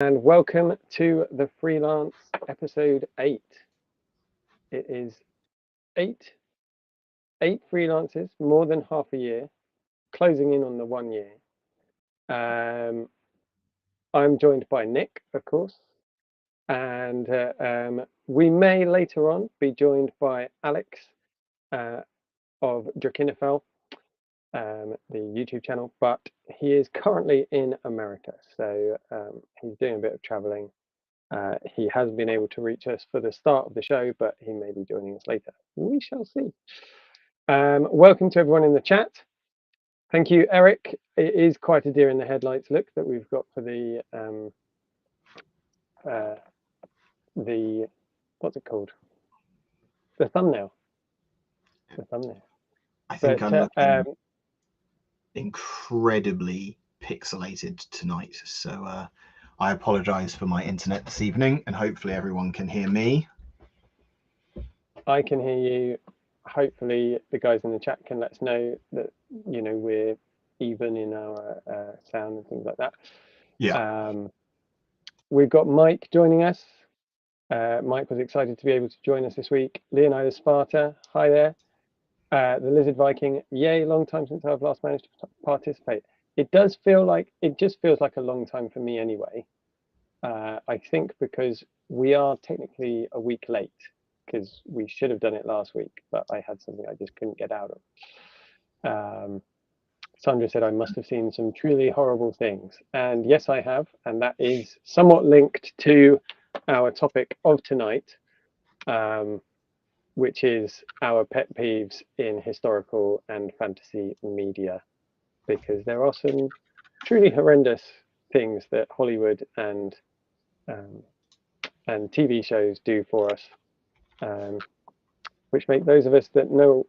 And welcome to the Freelance episode 8. It is eight freelances, more than half a year, closing in on the 1 year. I'm joined by Nick, of course, and we may later on be joined by Alex of Drakinifel, the YouTube channel, but he is currently in America, so he's doing a bit of traveling. He has been able to reach us for the start of the show, but he may be joining us later. We shall see. Welcome to everyone in the chat. Thank you, Eric. It is quite a deer in the headlights look that we've got for the what's it called? The thumbnail. The thumbnail. I think I'm looking incredibly pixelated tonight, so I apologise for my internet this evening, and hopefully everyone can hear me. I can hear you. Hopefully the guys in the chat can let us know that we're even in our sound and things like that. Yeah. We've got Mike joining us. Mike was excited to be able to join us this week. Leonidas Sparta, hi there. The Lizard Viking, yay, long time since I've last managed to participate. It just feels like a long time for me anyway. I think because we are technically a week late, because we should have done it last week, but I had something I just couldn't get out of. Sandra said I must have seen some truly horrible things, and yes, I have, and that is somewhat linked to our topic of tonight, which is our pet peeves in historical and fantasy media, because there are some truly horrendous things that Hollywood and TV shows do for us, which make those of us that know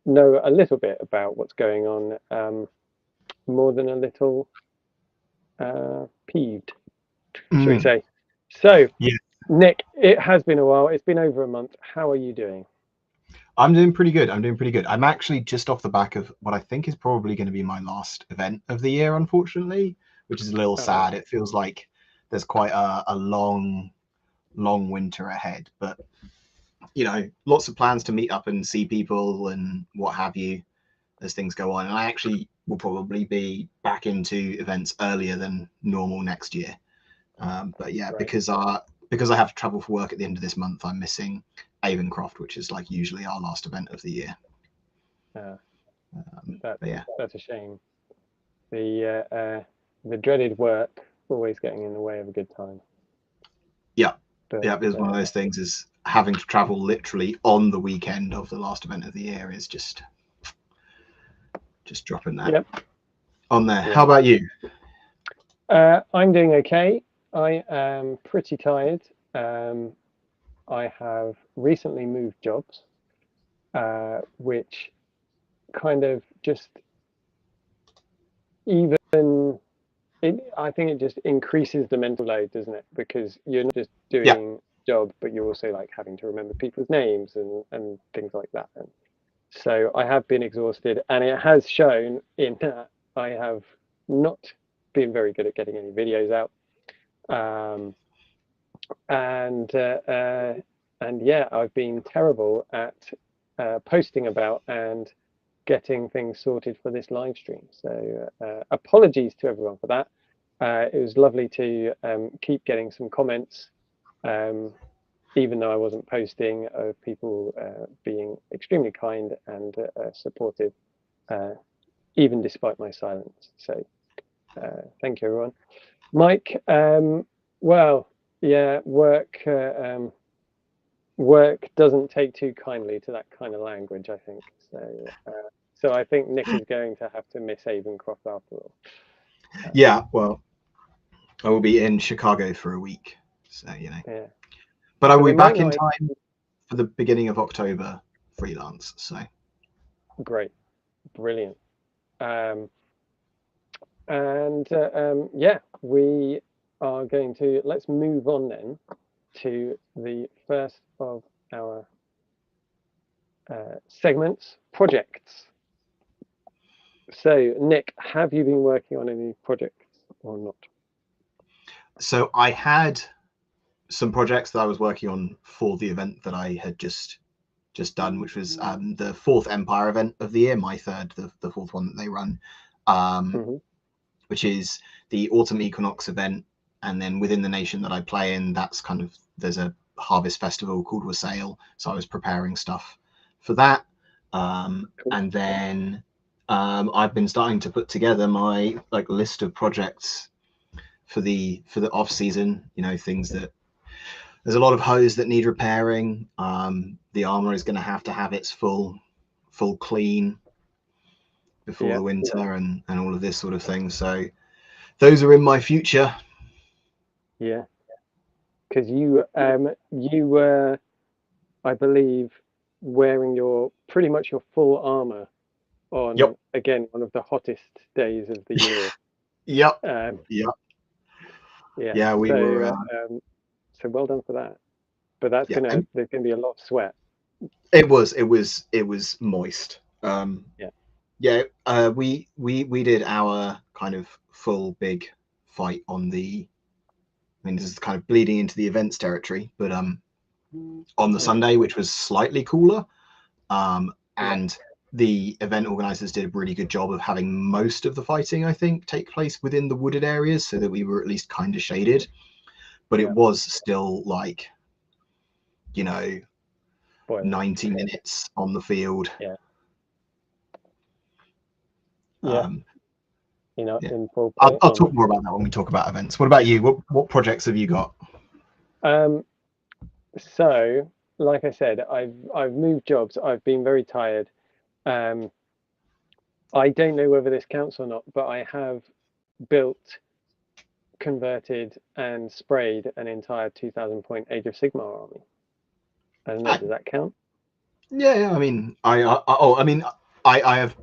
a little bit about what's going on more than a little peeved, shall we say. So, yeah. Nick, it has been a while. It's been over a month. How are you doing? I'm doing pretty good. I'm actually just off the back of what I think is probably going to be my last event of the year, unfortunately, which is a little sad. It feels like there's quite a long winter ahead, but lots of plans to meet up and see people and what have you as things go on. And I actually will probably be back into events earlier than normal next year. But yeah, right. because I have to travel for work at the end of this month, I'm missing Avon-Croft, which is like usually our last event of the year. That's a shame. The dreaded work always getting in the way of a good time. Yeah, it was one of those things, is having to travel literally on the weekend of the last event of the year is just dropping that on there. Yeah. How about you? I'm doing okay. I am pretty tired. I have recently moved jobs, which kind of just I think it just increases the mental load, doesn't it? Because you're not just doing job, but you're also like having to remember people's names and things like that. And so I have been exhausted, and it has shown in that I have not been very good at getting any videos out. And yeah, I've been terrible at posting about and getting things sorted for this live stream. So apologies to everyone for that. It was lovely to keep getting some comments, even though I wasn't posting, of people being extremely kind and supportive, even despite my silence. So thank you, everyone. Mike, well, yeah, work doesn't take too kindly to that kind of language, I think. So I think Nick is going to have to miss Avon-Croft after all. Yeah, well, I will be in Chicago for a week, so Yeah. But I will be back in time for the beginning of October freelance. So great, brilliant. Yeah, we are going to, let's move on then to the first of our segments, projects. So Nick, have you been working on any projects or not? So I had some projects that I was working on for the event that I had just done, which was the fourth Empire event of the year, my third, the fourth one that they run, Hmm. which is the autumn equinox event. And then within the nation that I play in, that's kind of, there's a harvest festival called Wassail. So I was preparing stuff for that. Cool. And then I've been starting to put together my like list of projects for the off season. You know, things that there's a lot of hose that need repairing. The armor is going to have its full clean before Yeah, the winter, and all of this sort of thing. So those are in my future. yeah. Because you were, I believe, wearing your pretty much your full armor on Yep. again one of the hottest days of the year. Yep. Um, Yep. yeah. Yeah, we were. So well done for that. But Yeah, there's gonna be a lot of sweat. it was moist. Yeah. Yeah, we did our kind of full big fight on the. I mean, this is kind of bleeding into the events territory, but on the Mm. Sunday, which was slightly cooler, Yeah. and the event organizers did a really good job of having most of the fighting, I think, take place within the wooded areas, so that we were at least kind of shaded. But it Yeah. was still like, you know, Boiling. 90 minutes on the field. Yeah. Yeah. Um, You know, yeah, in full plate I'll armor. talk more about that when we talk about events. What about you? What projects have you got? Um, so like I said, I've moved jobs. I've been very tired. Um, I don't know whether this counts or not, but I have built, converted, and sprayed an entire 2,000 point Age of Sigmar army. I don't know, I, does that count? yeah, I mean, I mean, I have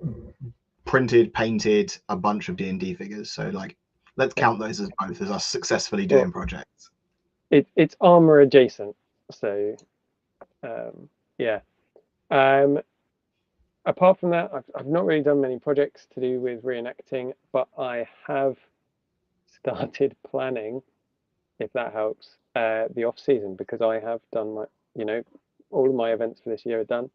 printed, painted a bunch of D&D figures, so like, let's Yeah. count those as both as us successfully Well, doing projects. it's armor adjacent. So um, yeah. Um, apart from that, I've not really done many projects to do with reenacting, but I have started planning, if that helps, the off season because I have done my, you know, all of my events for this year are done.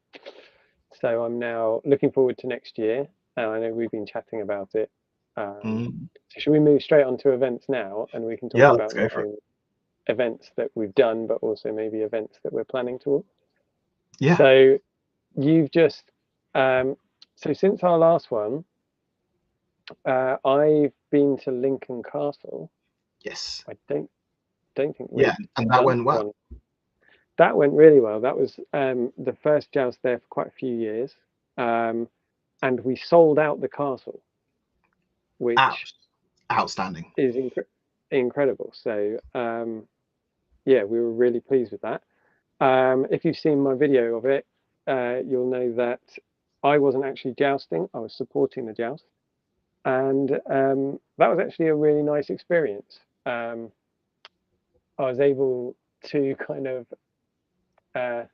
So I'm now looking forward to next year. And I know we've been chatting about it. Mm. So should we move straight on to events now and we can talk Yeah, let's about go not for it. only events that we've done, but also maybe events that we're planning to. Yeah. So you've just, um, so since our last one, I've been to Lincoln Castle. Yes. I don't think Yeah, we've and that done went well. one. That went really well. That was the first joust there for quite a few years, um, and we sold out the castle, which Outstanding. is incredible. So yeah, we were really pleased with that. If you've seen my video of it, you'll know that I wasn't actually jousting; I was supporting the joust, and that was actually a really nice experience. I was able to kind of uh,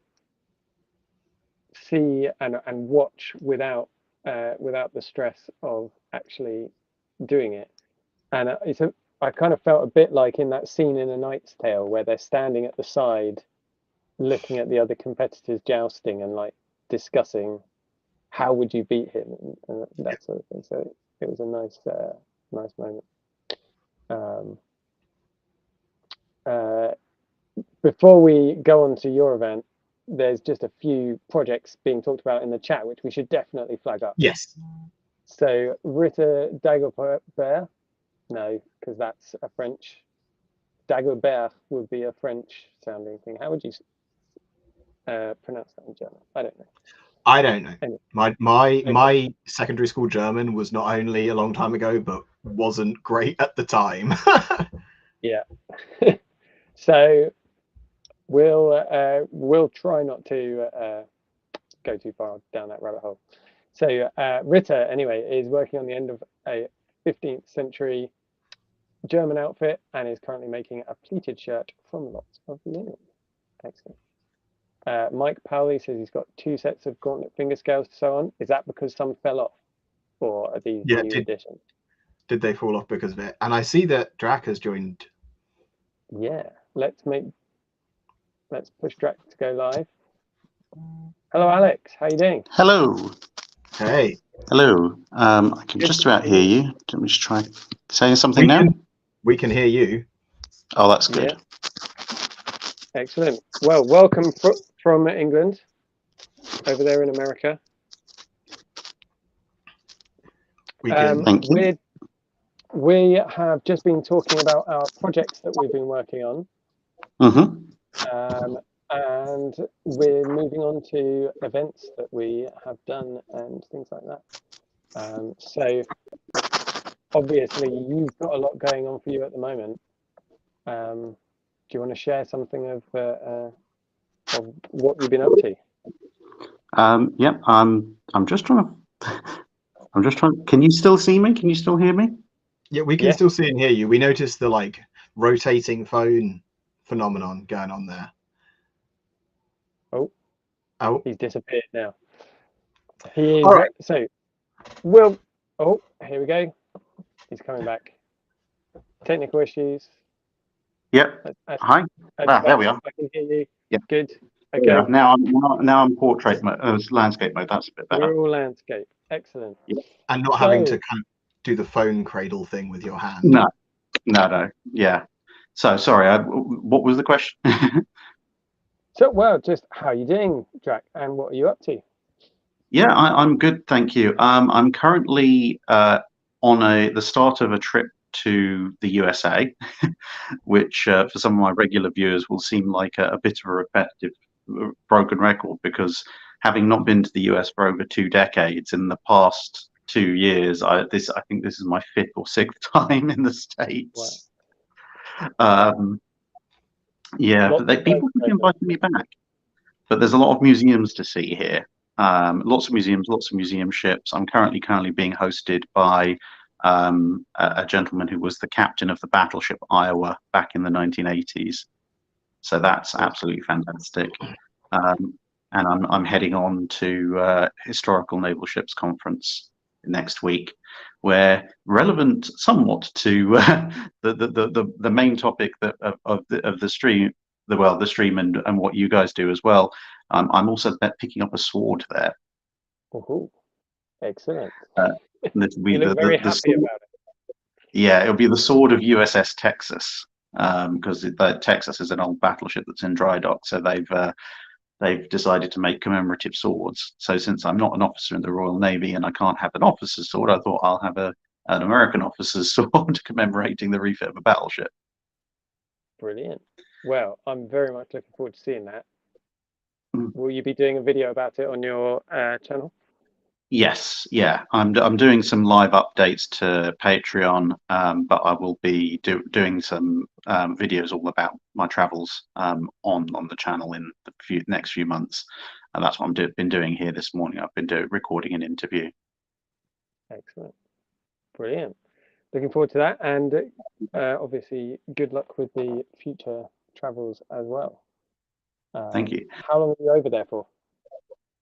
see and watch without the stress of actually doing it. And I kind of felt a bit like in that scene in A Knight's Tale where they're standing at the side, looking at the other competitors jousting and like discussing how would you beat him and Yeah. that sort of thing. So it was a nice moment. Um, uh, before we go on to your event, there's just a few projects being talked about in the chat which we should definitely flag up. Yes. So Ritter Dagobert, no, because that's a French. Dagobert would be a French sounding thing. How would you pronounce that in German? I don't know. I don't know. Anyway, okay, My secondary school German was not only a long time ago, but wasn't great at the time. yeah. So we'll try not to go too far down that rabbit hole. So Ritter, anyway, is working on the end of a 15th century German outfit and is currently making a pleated shirt from lots of linen. Excellent. Mike Powley says he's got 2 sets of gauntlet finger scales to sew on. Is that because some fell off, or are these Yeah, new additions? did they fall off because of it? And I see that Drac has joined Yeah, let's push Drac to go live. Hello, Alex. How you doing? Hello. Hey, Hello. I can Good just to about see hear you. you. Let me just try saying something we now. can we can hear you. Oh, that's good. Yeah, excellent. Well, welcome from England, over there in America. We can. Thank you. We have just been talking about our projects that we've been working on, Mm-hmm. and we're moving on to events that we have done and things like that. So obviously you've got a lot going on for you at the moment. Do you want to share something of what you've been up to? Yep. I'm just trying to. I'm just trying. Can you still see me? Can you still hear me? Yeah, we can Yes. still see and hear you. We noticed the rotating phone phenomenon going on there. Oh, Oh, he's disappeared now. He all is. right. So, Will. Oh, here we go. He's coming back. Technical issues. Yep. Add Hi. you Ah, there back. we are. I can hear you. Yep. Good. Yeah. Okay. Now I'm portrait mode, landscape mode. That's a bit better. We're all landscape. Excellent. Yep. And not having to So, kind of do the phone cradle thing with your hand. No. No. Yeah. So sorry. What was the question? well, just how are you doing, Drac, and what are you up to? Yeah, I'm good, thank you. I'm currently on the start of a trip to the USA, which for some of my regular viewers will seem like a bit of a repetitive, broken record because having not been to the US for over 2 decades, in the past 2 years, I think this is my fifth or sixth time in the Wow. States. Um, yeah, but Lots of people keep places. inviting me back. But there's a lot of museums to see here. Lots of museums, lots of museum ships. I'm currently being hosted by a gentleman who was the captain of the battleship Iowa back in the 1980s. So that's absolutely fantastic. Um, and I'm heading on to Historical Naval Ships Conference next week, where relevant somewhat to the main topic of the stream, the stream and what you guys do as well. I'm also picking up a sword there. Oh, excellent. Uh, this will be You look very the happy sword. about it. Yeah, it'll be the sword of USS Texas, because Texas is an old battleship that's in dry dock. So they've decided to make commemorative swords. So since I'm not an officer in the Royal Navy and I can't have an officer's sword, I thought I'll have an American officer's sword commemorating the refit of a battleship. Brilliant. Well, I'm very much looking forward to seeing that. Mm. Will you be doing a video about it on your channel? Yes, yeah, I'm doing some live updates to Patreon, but I will be doing some videos all about my travels on the channel in the next few months, and that's what been doing here this morning. I've been recording an interview. Excellent. Brilliant. Looking forward to that, and obviously, good luck with the future travels as well. Thank you. How long are you over there for?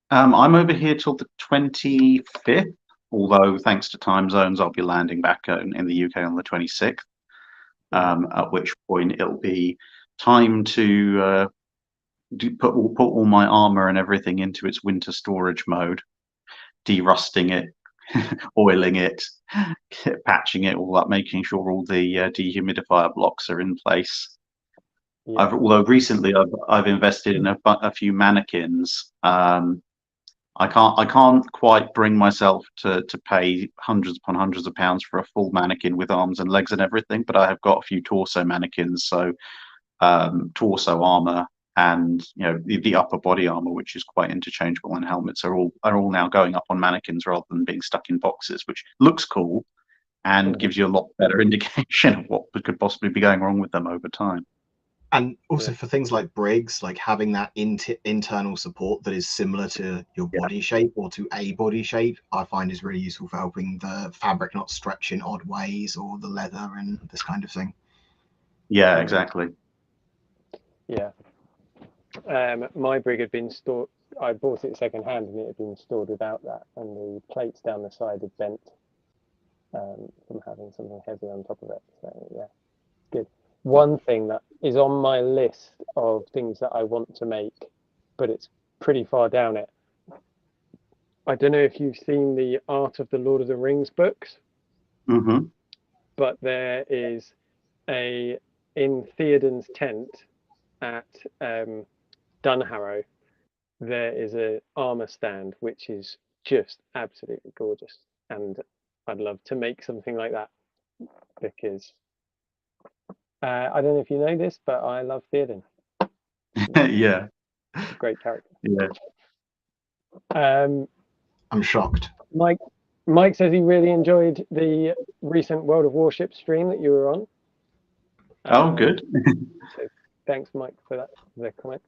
I'm over here till the 25th, although thanks to time zones, I'll be landing back in the UK on the 26th, at which point it'll be time to put all my armor and everything into its winter storage mode, derusting it, oiling it, patching it all up, making sure all the dehumidifier blocks are in place. Yeah. Although recently I've invested in a few mannequins. I can't quite bring myself to pay hundreds upon hundreds of pounds for a full mannequin with arms and legs and everything, but I have got a few torso mannequins, so torso armor and the upper body armor, which is quite interchangeable, and helmets are all now going up on mannequins rather than being stuck in boxes, which looks cool and gives you a lot better indication of what could possibly be going wrong with them over time. And also Yeah. for things like Briggs, like having that internal support that is similar to your body shape or to a body shape, I find is really useful for helping the fabric not stretch in odd ways or the leather and this kind of thing. Yeah, exactly. Yeah. My brig had been stored. I bought it second hand, and it had been stored without that, and the plates down the side had bent from having something heavy on top of it. So yeah, good. One thing that is on my list of things that I want to make, but it's pretty far down it. I don't know if you've seen the Art of the Lord of the Rings books, Mm-hmm. but there is in Theoden's tent at Dunharrow, there is an armor stand which is just absolutely gorgeous, and I'd love to make something like that because I don't know if you know this, but I love Theoden. Yeah. Great character. Yeah. I'm shocked. Mike says he really enjoyed the recent World of Warships stream that you were on. Oh, good. So thanks, Mike, for that the comment.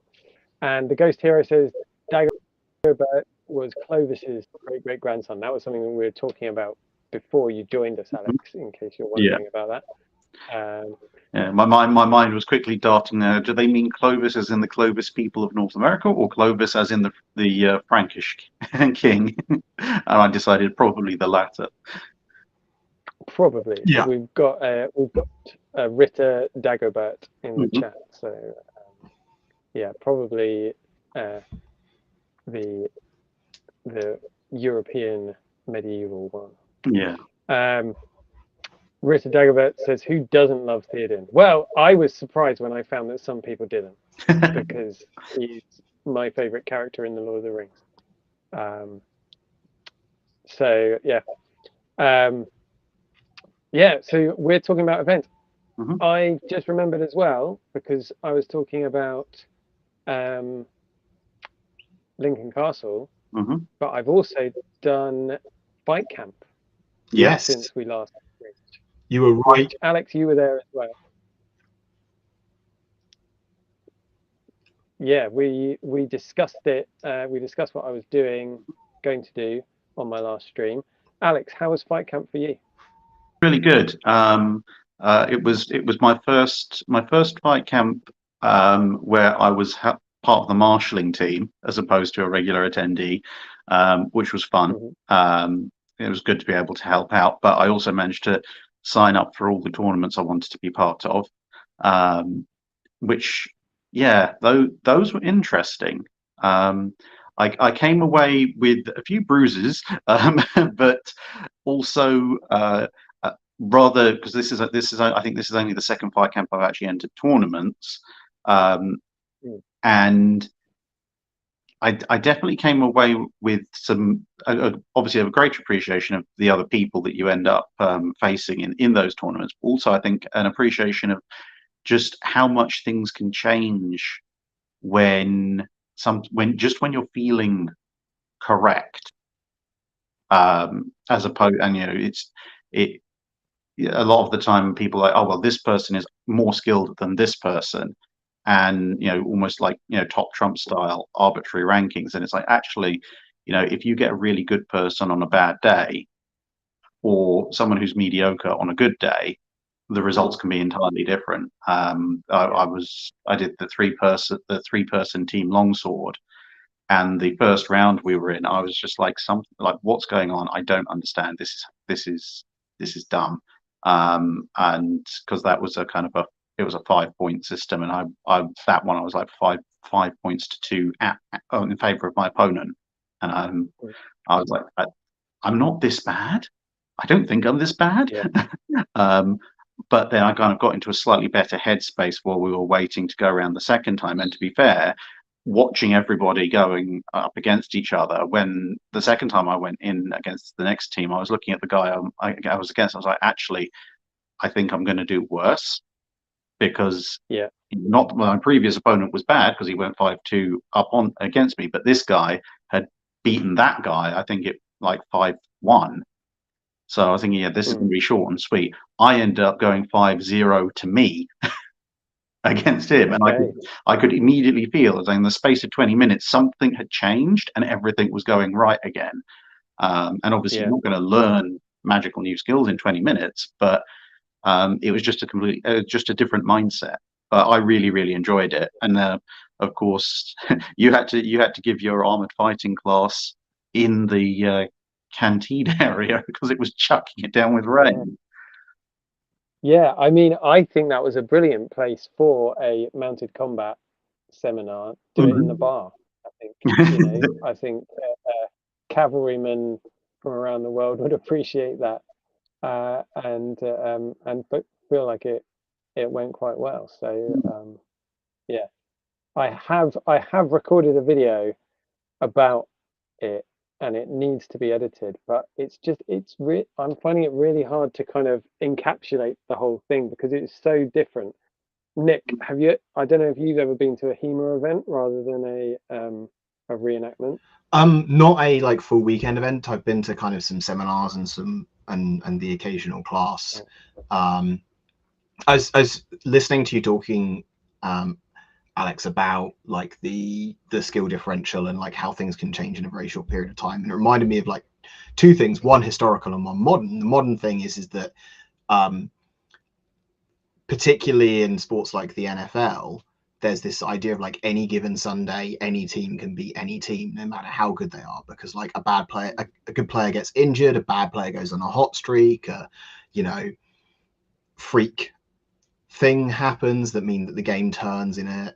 And the Ghost Hero says Dagobert was Clovis's great grandson. That was something that we were talking about before you joined us, Alex. In case you're wondering about that. Yeah, my mind was quickly darting there. Do they mean Clovis as in the Clovis people of North America, or Clovis as in the Frankish king? And I decided probably the latter. Probably. Yeah. We've got Ritter Dagobert in the chat. So yeah, probably the European medieval one. Yeah. Ritter Dagobert says, "Who doesn't love Theoden?" Well, I was surprised when I found that some people didn't, because he's my favorite character in the Lord of the Rings. So yeah, So we're talking about events. I just remembered as well, because I was talking about Lincoln Castle, but I've also done Fight Camp. Yes. Since we last reached. You were right. Which, Alex, you were there as well. Yeah, we discussed it. We discussed what I was going to do on my last stream. Alex, how was Fight Camp for you? Really good. It was my first Fight Camp where I was part of the marshalling team as opposed to a regular attendee, which was fun. It was good to be able to help out, but I also managed to sign up for all the tournaments I wanted to be part of, which, yeah, those were interesting. I came away with a few bruises, but also rather, because this is I think this is only the second Fight Camp I've actually entered tournaments, and I definitely came away with some obviously a great appreciation of the other people that you end up facing in those tournaments. But also, I think an appreciation of just how much things can change when you're feeling correct, as opposed, and it a lot of the time people are like, oh well, this person is more skilled than this person, and almost like top Trump style arbitrary rankings. And it's like, actually, if you get a really good person on a bad day, or someone who's mediocre on a good day, the results can be entirely different. I did the three person team longsword, and the first round we were in, I was just like, something like, what's going on? I don't understand. This is dumb. And because that was it was a 5-point system, and I that one I was like 5 points to 2 in favor of my opponent, and I was like, I'm not this bad. I don't think I'm this bad. Yeah. But then I kind of got into a slightly better headspace while we were waiting to go around the second time. And to be fair, watching everybody going up against each other, when the second time I went in against the next team, I was looking at the guy I was against. I was like, actually, I think I'm going to do worse, because not my previous opponent was bad because he went 5-2 up on against me, but this guy had beaten that guy, I think it like 5-1. So I was thinking, yeah, this is going to be short and sweet. I ended up going 5-0 to me against him, and I could immediately feel as in the space of 20 minutes something had changed and everything was going right again. And obviously, you're not going to learn magical new skills in 20 minutes, but it was just a different mindset. But I really enjoyed it. And of course, you had to give your armored fighting class in the canteen area because it was chucking it down with rain. Yeah, I mean, I think that was a brilliant place for a mounted combat seminar. Do it in the Mhm. bar. I think, I think cavalrymen from around the world would appreciate that, and but feel like it went quite well. So yeah, I have recorded a video about it, and it needs to be edited, but I'm finding it really hard to kind of encapsulate the whole thing because it's so different. Nick, I don't know if you've ever been to a HEMA event rather than a reenactment. Not a like full weekend event. I've been to kind of some seminars and and the occasional class. Um, I was listening to you talking, Alex, about like the skill differential and like how things can change in a very short period of time, and it reminded me of like two things: one historical and one modern. The modern thing is that um, particularly in sports like the NFL, there's this idea of like any given Sunday, any team can beat any team, no matter how good they are. Because like a good player gets injured, a bad player goes on a hot streak, you know, freak thing happens that mean that the game turns in a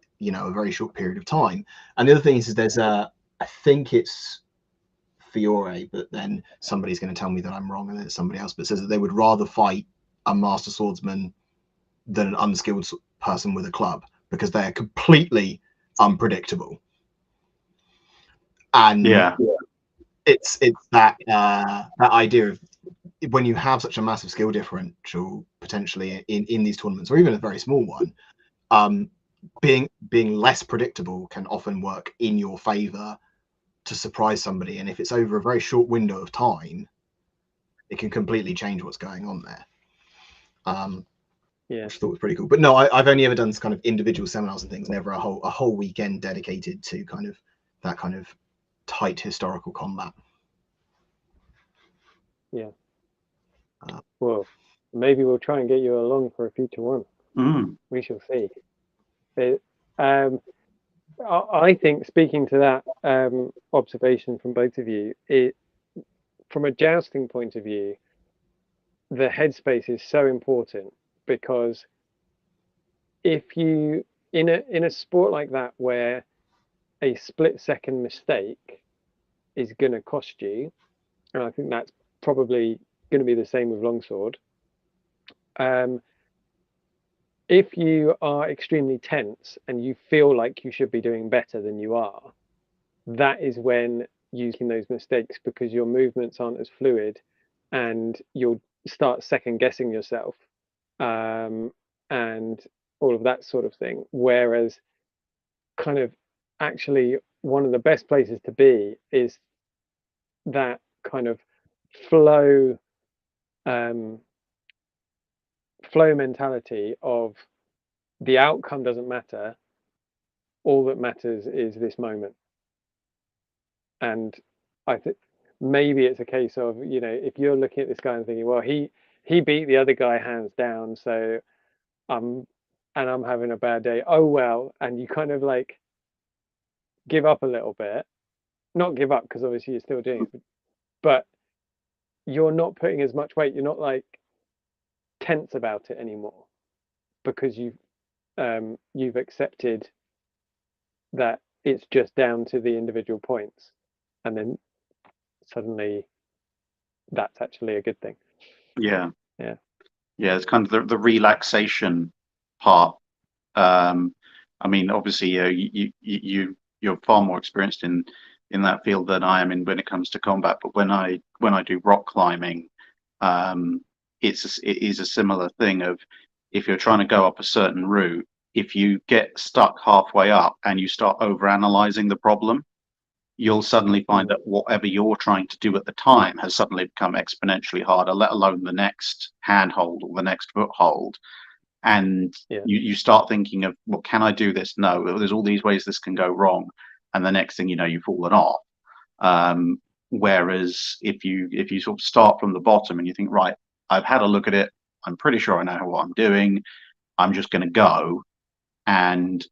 very short period of time. And the other thing is there's I think it's Fiore, but then somebody's going to tell me that I'm wrong, and then it's somebody else, but says that they would rather fight a master swordsman than an unskilled person with a club because they are completely unpredictable. And Yeah. it's that idea of when you have such a massive skill differential potentially in these tournaments, or even a very small one, being less predictable can often work in your favor to surprise somebody. And if it's over a very short window of time, it can completely change what's going on there. Yeah, Which I thought was pretty cool. But no, I've only ever done kind of individual seminars and things, never a whole weekend dedicated to kind of that kind of tight historical combat. yeah. Well, maybe we'll try and get you along for a future one. Mm. We shall see. It, um, I think, speaking to that observation from both of you, from a jousting point of view, the headspace is so important because if you in a sport like that where a split-second mistake is going to cost you, and I think that's probably going to be the same with longsword. If you are extremely tense and you feel like you should be doing better than you are, that is when using those mistakes because your movements aren't as fluid and you'll start second guessing yourself, and all of that sort of thing. Whereas, kind of actually, one of the best places to be is that kind of flow um, flow mentality of the outcome doesn't matter. All that matters is this moment. And I think maybe it's a case of, if you're looking at this guy and thinking, well, he beat the other guy hands down, so I'm and I'm having a bad day. Oh well, and you kind of like give up a little bit. Not give up because obviously you're still doing it, but you're not putting as much weight. You're not like tense about it anymore because you've accepted that it's just down to the individual points, and then suddenly that's actually a good thing. Yeah. Yeah. Yeah. It's kind of the relaxation part. I mean, obviously, you're far more experienced in that field than I am in when it comes to combat. But when I do rock climbing, it is a similar thing of if you're trying to go up a certain route, if you get stuck halfway up and you start over analyzing the problem, you'll suddenly find that whatever you're trying to do at the time has suddenly become exponentially harder, let alone the next handhold or the next foothold. And Yeah. you start thinking of, well, can I do this? No, there's all these ways this can go wrong. And the next thing you know, you've fallen off. Whereas if you sort of start from the bottom and you think, right, I've had a look at it, I'm pretty sure I know what I'm doing. I'm just going to go, and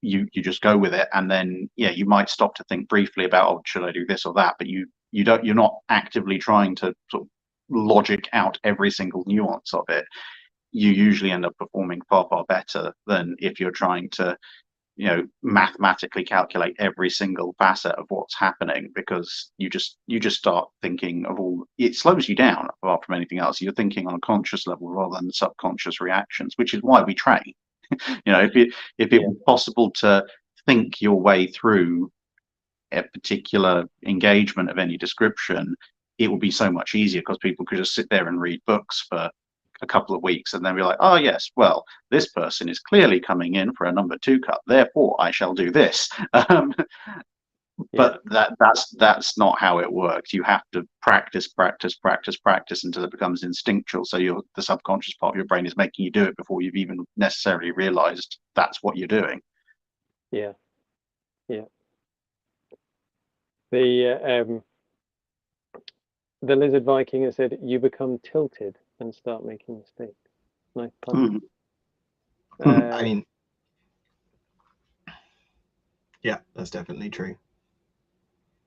you just go with it, and then you might stop to think briefly about, oh, should I do this or that, but you're not actively trying to sort of logic out every single nuance of it. you usually end up performing far, far better than if you're trying to, mathematically calculate every single facet of what's happening, because you just start thinking of all. It slows you down apart from anything else. You're thinking on a conscious level rather than subconscious reactions, which is why we train. If it were possible to think your way through a particular engagement of any description, it would be so much easier, because people could just sit there and read books for a couple of weeks and then be like, oh yes, well, this person is clearly coming in for a number 2 cut, therefore I shall do this. But that's not how it works. You have to practice until it becomes instinctual. So the subconscious part of your brain is making you do it before you've even necessarily realized that's what you're doing. Yeah. The Lizard Viking has said you become tilted and start making mistakes. Nice pun. I mean, yeah, that's definitely true.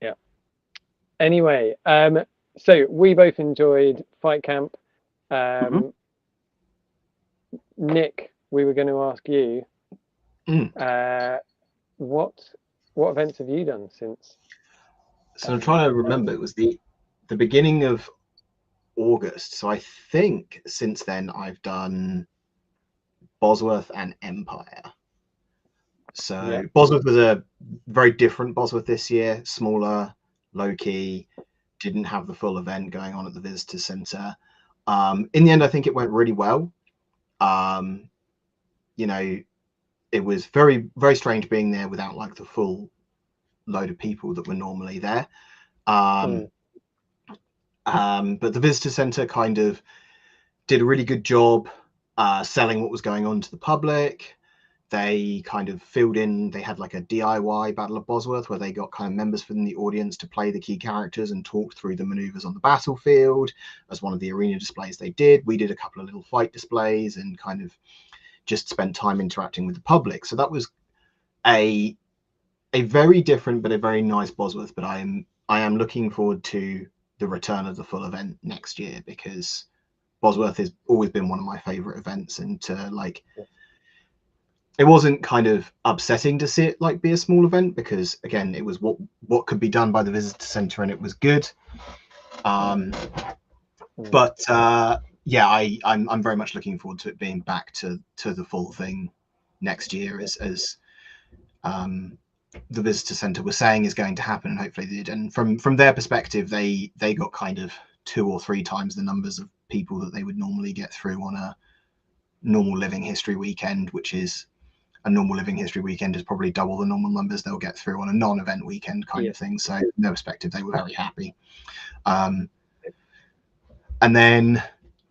Yeah. Anyway, so we both enjoyed Fight Camp. Nick, we were going to ask you, what events have you done since? So I'm trying to remember. It was the beginning of August. So I think since then I've done Bosworth and Empire. So Bosworth was a very different Bosworth this year, smaller, low key, didn't have the full event going on at the visitor center. In the end, I think it went really well. It was very, very strange being there without like the full load of people that were normally there. But the visitor center kind of did a really good job selling what was going on to the public. They kind of filled in, they had like a DIY Battle of Bosworth where they got kind of members from the audience to play the key characters and talk through the maneuvers on the battlefield as one of the arena displays they did. We did a couple of little fight displays and kind of just spent time interacting with the public. So that was a very different but a very nice Bosworth. But I am looking forward to the return of the full event next year, because Bosworth has always been one of my favorite events, and it wasn't kind of upsetting to see it like be a small event, because again, it was what could be done by the visitor center and it was good. But yeah, I'm very much looking forward to it being back to the full thing next year, as the visitor center was saying is going to happen, and hopefully they did. And from their perspective, they got kind of 2 or 3 times the numbers of people that they would normally get through on a normal living history weekend, which is a normal living history weekend is probably double the normal numbers they'll get through on a non-event weekend kind of thing. So from their perspective, they were very happy. And then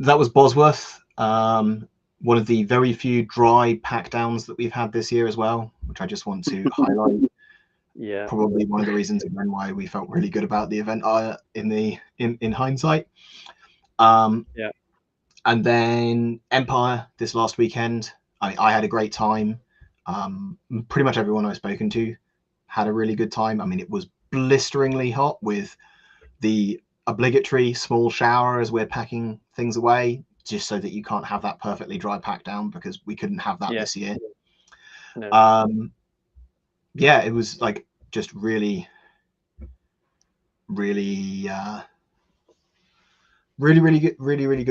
that was Bosworth, one of the very few dry pack downs that we've had this year as well, which I just want to highlight. Yeah, probably one of the reasons again why we felt really good about the event in hindsight. And then Empire this last weekend, I had a great time. Pretty much everyone I've spoken to had a really good time. I mean, it was blisteringly hot with the obligatory small shower as we're packing things away, just so that you can't have that perfectly dry pack down, because we couldn't have that this year. No. Yeah, it was like just really good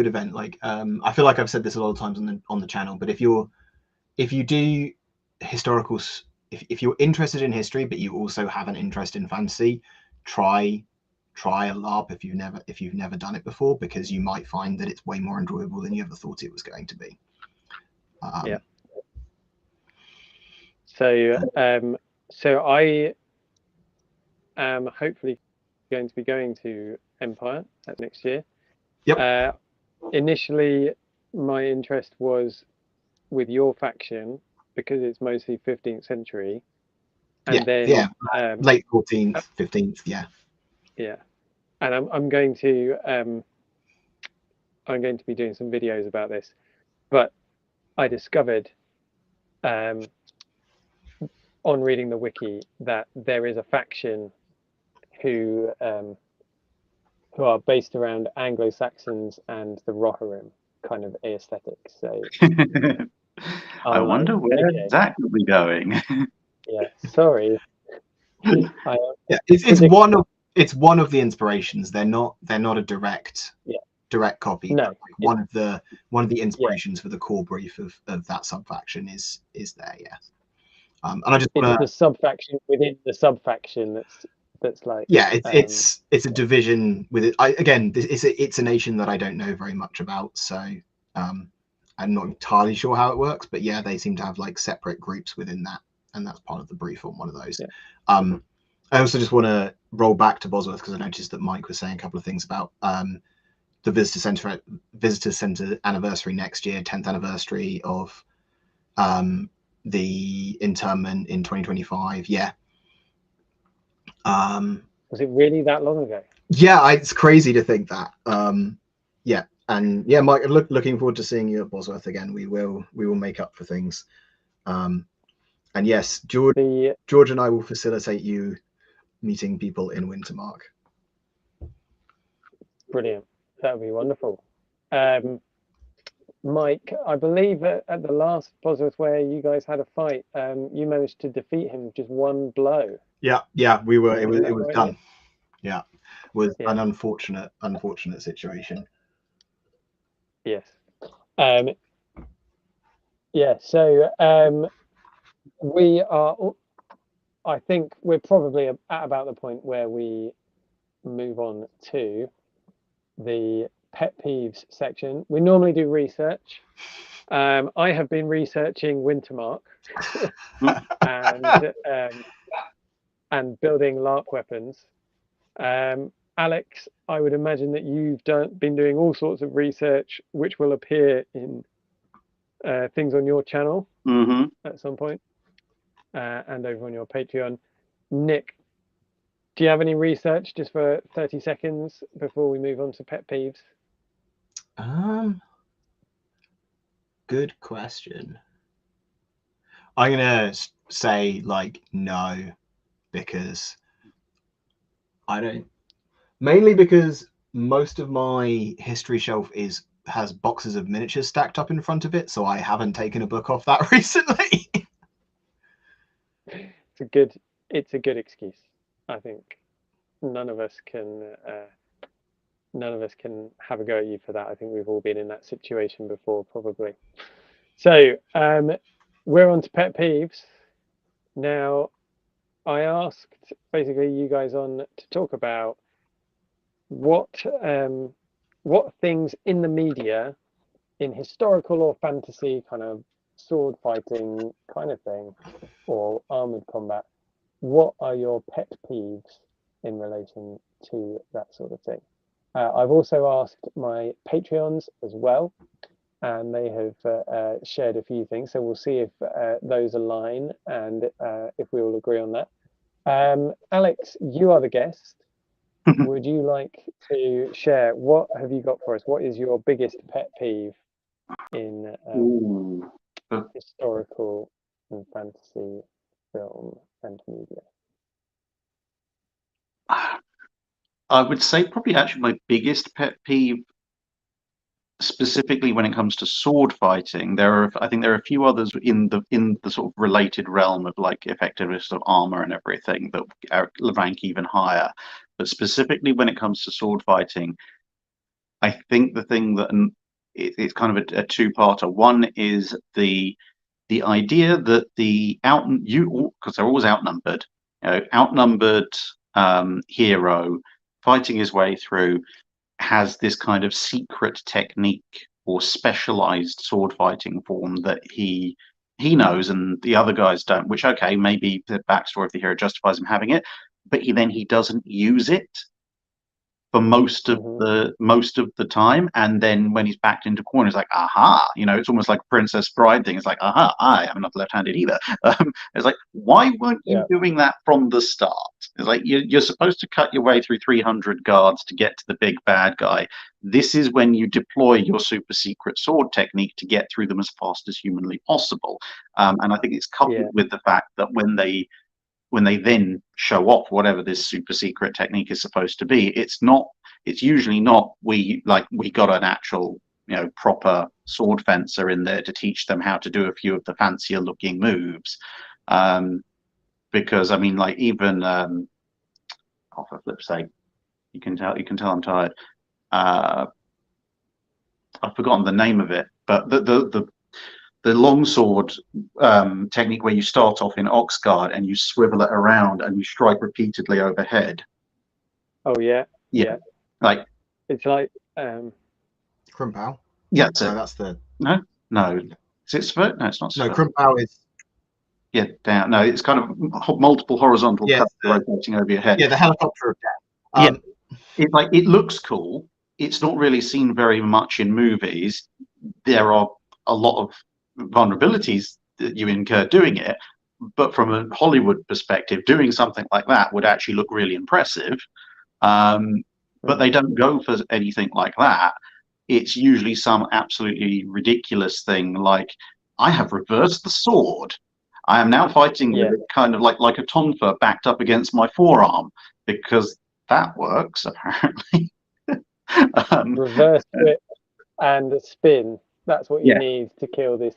event. Like I feel like I've said this a lot of times on the channel, but if you do historicals, if you're interested in history but you also have an interest in fantasy, try a LARP if you've never done it before, because you might find that it's way more enjoyable than you ever thought it was going to be. So I am hopefully going to be going to Empire next year. Initially, my interest was with your faction, because it's mostly 15th century, and then late 14th, 15th, and I'm going to be doing some videos about this, but I discovered on reading the wiki that there is a faction who are based around Anglo-Saxons and the Rohirrim kind of aesthetic. So I I'm like, wonder where okay, that could be going. yeah, sorry. I Yeah, predict, it's one of the inspirations. They're not a direct copy. no, But like one of the yeah, inspirations for the core brief of that subfaction is there. Yeah. And I just it's want the to, subfaction within the subfaction that's like, yeah, it's a division with it. Again, it's a nation that I don't know very much about, so I'm not entirely sure how it works. But yeah, they seem to have like separate groups within that, and that's part of the brief on one of those. Yeah. I also just want to roll back to Bosworth because I noticed that Mike was saying a couple of things about the visitor center anniversary next year, 10th anniversary of the internment in 2025. Yeah. Was it really that long ago? Yeah, it's crazy to think that. Yeah, and yeah, Mike, looking forward to seeing you at Bosworth again. We will make up for things. And yes, George and I will facilitate you meeting people in Wintermark. Brilliant. That would be wonderful. Mike, I believe at the last Bosworth where you guys had a fight, you managed to defeat him with just one blow. Yeah, we were. It was right, done. Nick? Yeah, it was Yeah. an unfortunate situation. Yes. Yeah. So we are. I think we're probably at about the point where we move on to the pet peeves section. We normally do research. I have been researching Wintermark and building LARP weapons. Alex, I would imagine that you've been doing all sorts of research, which will appear in things on your channel at some point, and over on your Patreon. Nick, do you have any research just for 30 seconds before we move on to pet peeves? Good question. I'm gonna say like no, because I don't. Mainly because most of my history shelf has boxes of miniatures stacked up in front of it, so I haven't taken a book off that recently. It's a good excuse. I think none of us can have a go at you for that. I think we've all been in that situation before, probably. So we're on to pet peeves. Now, I asked basically you guys on to talk about what things in the media, in historical or fantasy kind of sword fighting kind of thing, or armored combat, what are your pet peeves in relation to that sort of thing? I've also asked my Patreons as well, and they have shared a few things. So we'll see if those align and if we all agree on that. Alex, you are the guest. Would you like to share what have you got for us? What is your biggest pet peeve in historical and fantasy film and media? I would say probably actually my biggest pet peeve, specifically when it comes to sword fighting. I think there are a few others in the sort of related realm of like effectiveness of armor and everything that rank even higher. But specifically when it comes to sword fighting, I think the thing that it's kind of a two-parter. One is the idea that because they're always outnumbered, outnumbered hero fighting his way through has this kind of secret technique or specialized sword fighting form that he knows and the other guys don't, which okay, maybe the backstory of the hero justifies him having it, but he doesn't use it for most of the time, and then when he's backed into corner, it's like, aha, it's almost like a Princess Bride thing. It's like, aha, I am not left-handed either. It's like, why weren't you doing that from the start? It's like you're supposed to cut your way through 300 guards to get to the big bad guy. This is when you deploy your super secret sword technique to get through them as fast as humanly possible. And I think it's coupled with the fact that when they then show off whatever this super secret technique is supposed to be, it's usually not we got an actual proper sword fencer in there to teach them how to do a few of the fancier looking moves. Because I mean, like even for flip's sake, you can tell I'm tired. I've forgotten the name of it, but the longsword technique where you start off in Oxguard and you swivel it around and you strike repeatedly overhead. Oh yeah. Like it's like Krumpao. Yeah, that's the no. Is it Svert? No, it's not Svert. No, Krumpao is down. No, it's kind of multiple horizontal cuts rotating over your head. Yeah, the helicopter of death. It looks cool. It's not really seen very much in movies. There are a lot of vulnerabilities that you incur doing it, but from a Hollywood perspective, doing something like that would actually look really impressive. But they don't go for anything like that. It's usually some absolutely ridiculous thing like, I have reversed the sword. I am now fighting with it kind of like a tonfa backed up against my forearm, because that works apparently. Reverse grip and a spin. That's what you need to kill this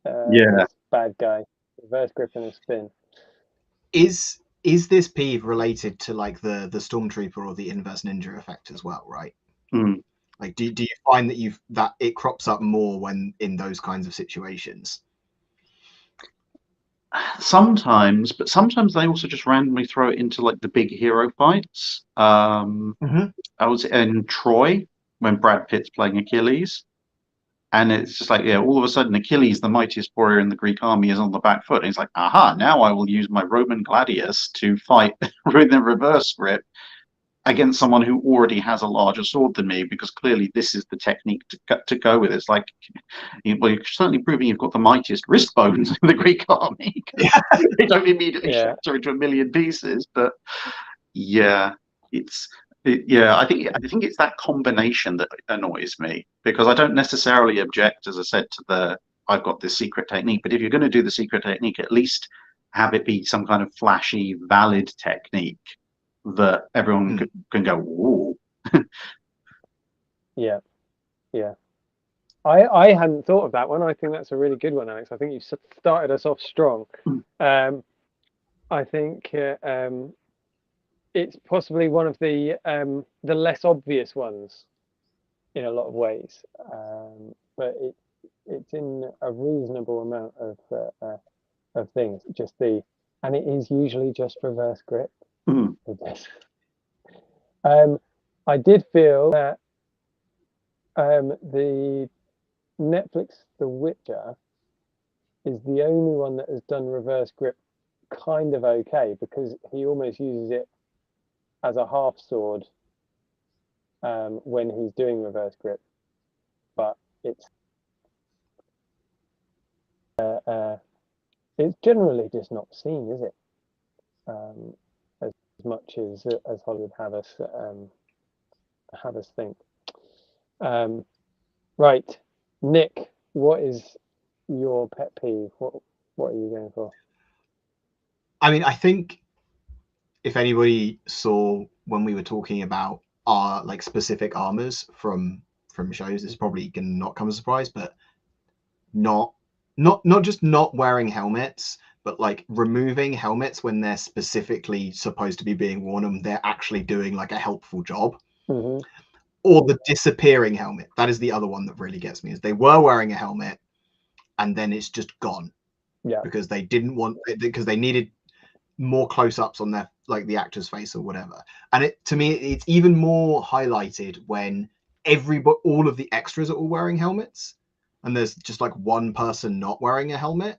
this bad guy. Reverse grip and a spin. Is this peeve related to like the stormtrooper or the inverse ninja effect as well, right? Like do you find that it crops up more when in those kinds of situations? Sometimes, but sometimes they also just randomly throw it into like the big hero fights. I was in Troy when Brad Pitt's playing Achilles, and it's just like, all of a sudden Achilles, the mightiest warrior in the Greek army, is on the back foot. And he's like, aha, now I will use my Roman gladius to fight with the reverse grip against someone who already has a larger sword than me, because clearly this is the technique to go with. It's like, well, you're certainly proving you've got the mightiest wrist bones in the Greek army. They don't immediately shatter into a million pieces. But I think it's that combination that annoys me, because I don't necessarily object, as I said, to I've got this secret technique. But if you're going to do the secret technique, at least have it be some kind of flashy, valid technique that everyone can go, ooh. Yeah. I hadn't thought of that one. I think that's a really good one, Alex. I think you started us off strong. I think it's possibly one of the less obvious ones in a lot of ways, but it's in a reasonable amount of things. And it is usually just reverse grip. I did feel that the Netflix The Witcher is the only one that has done reverse grip kind of okay, because he almost uses it as a half sword when he's doing reverse grip, but it's generally just not seen, is it? As much as Hollywood have us think. Right, Nick, what is your pet peeve? What are you going for? I mean, I think if anybody saw when we were talking about our like specific armors from shows, this is probably gonna not come as a surprise, but not just not wearing helmets, but like removing helmets when they're specifically supposed to be being worn and they're actually doing like a helpful job. Or the disappearing helmet. That is the other one that really gets me, is they were wearing a helmet and then it's just gone. Because they didn't want it, because they needed more close-ups on their like the actor's face or whatever. And to me it's even more highlighted when all of the extras are all wearing helmets and there's just like one person not wearing a helmet.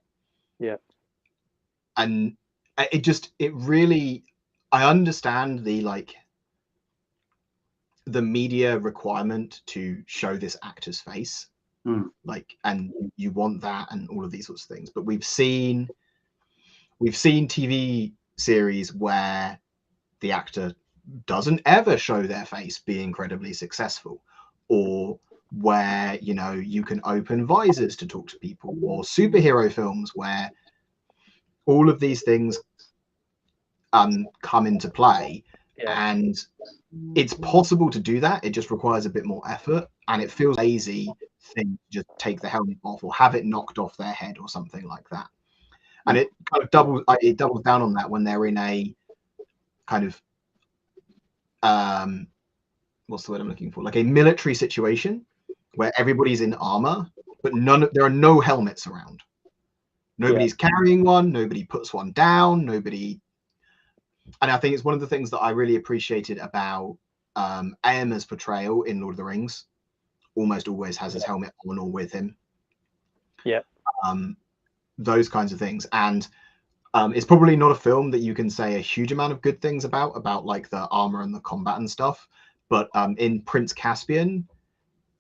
And it really, I understand the media requirement to show this actor's face, like, and you want that and all of these sorts of things. But we've seen TV series where the actor doesn't ever show their face be incredibly successful, or where you can open visors to talk to people, or superhero films where all of these things come into play. And it's possible to do that. It just requires a bit more effort. and it feels lazy thing to just take the helmet off or have it knocked off their head or something like that. And it kind of doubles down on that when they're in a kind of what's the word I'm looking for? Like a military situation where everybody's in armor, but there are no helmets around. Nobody's carrying one. Nobody puts one down. Nobody. And I think it's one of the things that I really appreciated about Aemma's portrayal in Lord of the Rings. Almost always has his helmet on or with him. Yeah. Those kinds of things. And it's probably not a film that you can say a huge amount of good things about like the armor and the combat and stuff. But in Prince Caspian,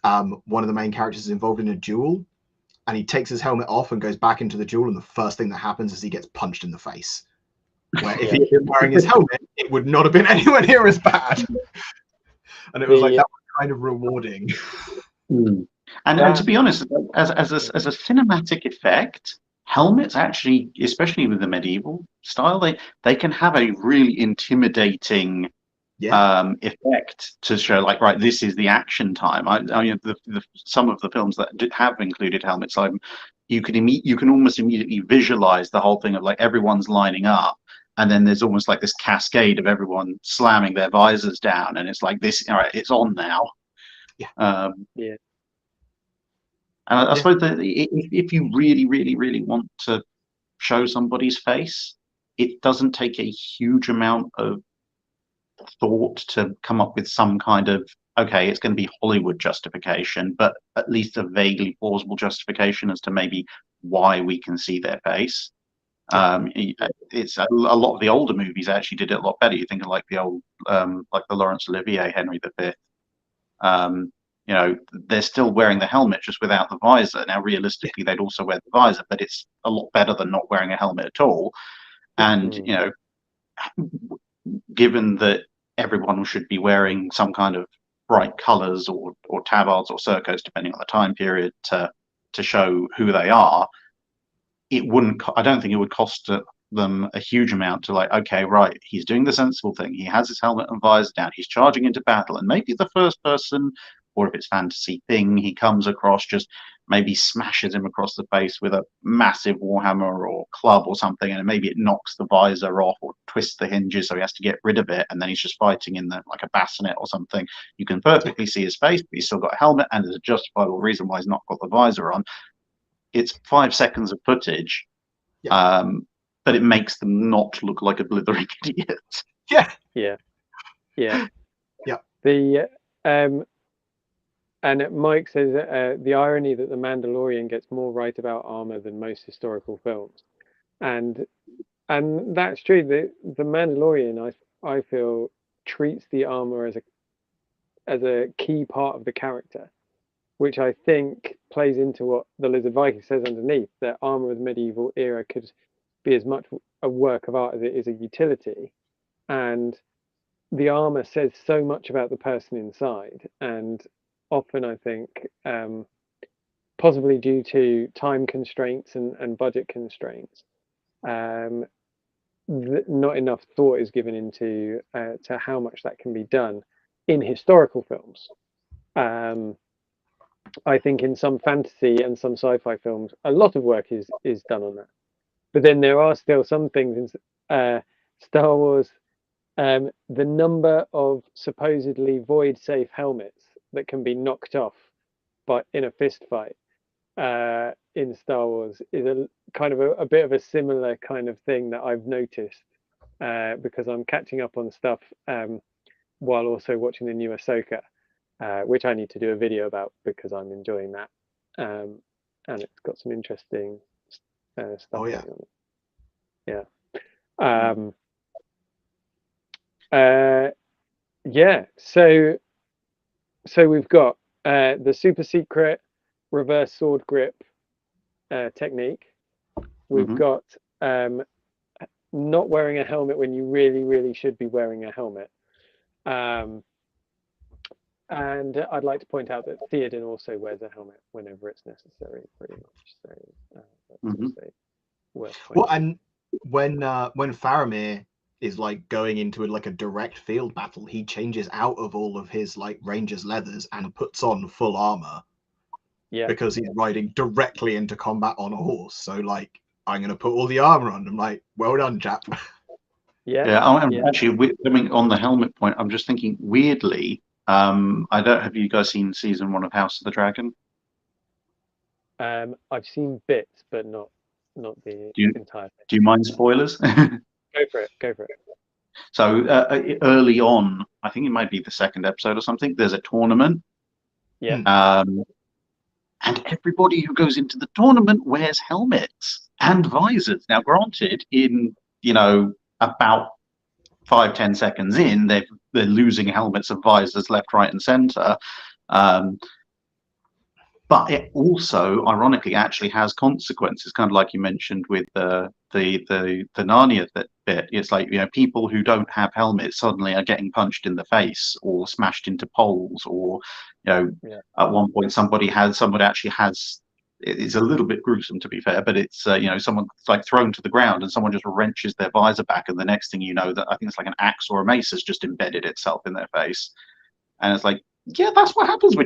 one of the main characters is involved in a duel, and he takes his helmet off and goes back into the duel, and the first thing that happens is he gets punched in the face. Where if he had been wearing his helmet, it would not have been anywhere near as bad. And it was like that was kind of rewarding. And to be honest, as a cinematic effect, helmets actually, especially with the medieval style, they can have a really intimidating effect to show, like, right, this is the action time. I mean, some of the films that have included helmets, like you can almost immediately visualize the whole thing of like everyone's lining up, and then there's almost like this cascade of everyone slamming their visors down, and it's like this. All right, it's on now. And I suppose that if you really, really, really want to show somebody's face, it doesn't take a huge amount of thought to come up with some kind of, okay, it's going to be Hollywood justification, but at least a vaguely plausible justification as to maybe why we can see their face. It's a lot of the older movies actually did it a lot better. You think of like the old, like the Laurence Olivier Henry V. You know, they're still wearing the helmet just without the visor. Now, realistically, they'd also wear the visor, but it's a lot better than not wearing a helmet at all. And, you know, given that everyone should be wearing some kind of bright colors or tabards or surcoats, depending on the time period, to show who they are, I don't think it would cost them a huge amount to like, okay, right, he's doing the sensible thing. He has his helmet and visor down. He's charging into battle. And maybe the first person, or if it's fantasy thing, he comes across just maybe smashes him across the face with a massive warhammer or club or something, and maybe it knocks the visor off or twists the hinges, so he has to get rid of it, and then he's just fighting in like a bassinet or something. You can perfectly see his face, but he's still got a helmet, and there's a justifiable reason why he's not got the visor on. It's 5 seconds of footage, but it makes them not look like a blithering idiot. And Mike says the irony that The Mandalorian gets more right about armor than most historical films, and that's true. The Mandalorian, I feel, treats the armor as a key part of the character, which I think plays into what the Lizard Viking says underneath, that armor of the medieval era could be as much a work of art as it is a utility, and the armor says so much about the person inside, and often I think possibly due to time constraints and budget constraints, not enough thought is given into to how much that can be done in historical films. I think in some fantasy and some sci-fi films, a lot of work is done on that. But then there are still some things in Star Wars. The number of supposedly void-safe helmets that can be knocked off in a fist fight in Star Wars is a kind of a bit of a similar kind of thing that I've noticed because I'm catching up on stuff while also watching the new Ahsoka, which I need to do a video about because I'm enjoying that, and it's got some interesting stuff going on. So we've got the super secret reverse sword grip technique. We've got not wearing a helmet when you really, really should be wearing a helmet. And I'd like to point out that Theoden also wears a helmet whenever it's necessary, pretty much. So that's also worth pointing and when Faramir is like going into like a direct field battle, he changes out of all of his like ranger's leathers and puts on full armor. Yeah. Because he's riding directly into combat on a horse. So like, I'm going to put all the armor on. I'm like, well done, chap. Yeah. Yeah, I'm actually, I mean, on the helmet point, I'm just thinking weirdly. I don't have you guys seen season 1 of House of the Dragon? I've seen bits, but not the Do you entire thing. do you mind spoilers? Go for it. Go for it. So early on, I think it might be the second episode or something. There's a tournament, Yeah. and everybody who goes into the tournament wears helmets and visors. Now, granted, in about 5-10 seconds in, they're losing helmets and visors left, right, and centre. But it also, ironically, actually has consequences. Kind of like you mentioned with the Narnia bit. It's like people who don't have helmets suddenly are getting punched in the face or smashed into poles, or at one point somebody actually has. It's a little bit gruesome, to be fair, but it's someone's like thrown to the ground and someone just wrenches their visor back, and the next thing you know, that I think it's like an axe or a mace has just embedded itself in their face, and it's like, yeah, that's what happens when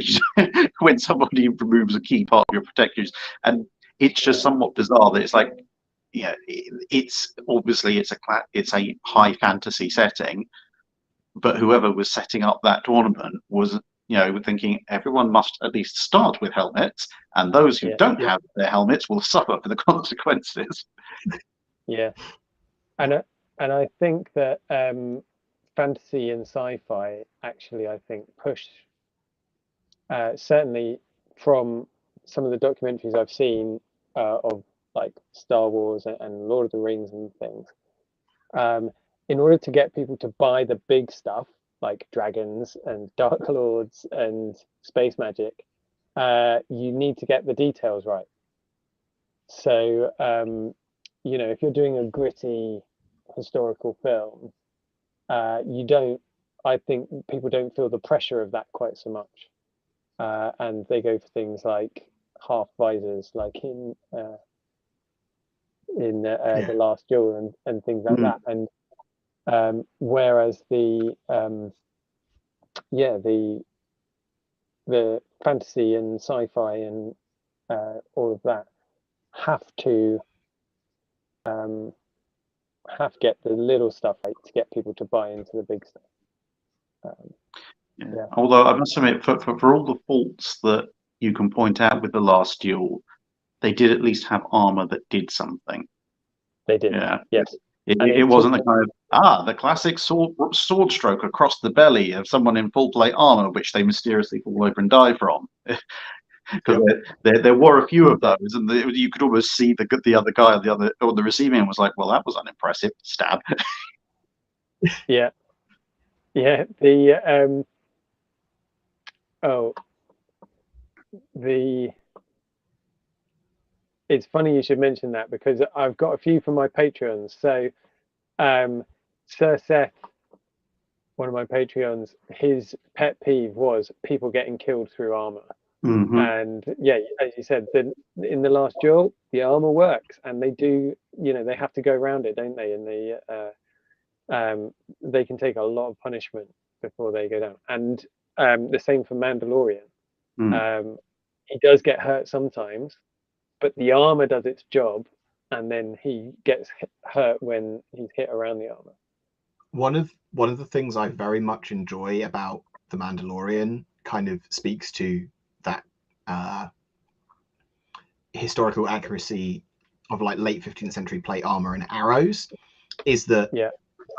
when somebody removes a key part of your protectors, and it's just somewhat bizarre that it's like, it's obviously it's a high fantasy setting, but whoever was setting up that tournament was thinking everyone must at least start with helmets, and those who don't have their helmets will suffer for the consequences. Yeah, and I think that fantasy and sci-fi actually, I think, push certainly from some of the documentaries I've seen of like Star Wars and Lord of the Rings and things. In order to get people to buy the big stuff like dragons and dark lords and space magic, you need to get the details right. So if you're doing a gritty historical film, I think people don't feel the pressure of that quite so much, and they go for things like half visors, like in the Last Duel and things like that. And whereas the fantasy and sci-fi and all of that have to get the little stuff right to get people to buy into the big stuff. Although I must admit, for all the faults that you can point out with the Last Duel, they did at least have armor that did something. They did. Yeah. Yes. It wasn't the kind of the classic sword stroke across the belly of someone in full plate armor, which they mysteriously fall over and die from. Because there were a few of those, and you could almost see the other guy on the receiving end was like, well, that was unimpressive. Stab. Yeah. It's funny you should mention that, because I've got a few from my Patreons. So Sir Seth, one of my Patreons, his pet peeve was people getting killed through armor. Mm-hmm. And as you said, in the Last Duel, the armor works, and they do, they have to go around it, don't they? And they can take a lot of punishment before they go down. And the same for Mandalorian. He does get hurt sometimes, but the armor does its job, and then he gets hurt when he's hit around the armor. One of the things I very much enjoy about The Mandalorian kind of speaks to that historical accuracy of like late 15th century plate armor and arrows, is that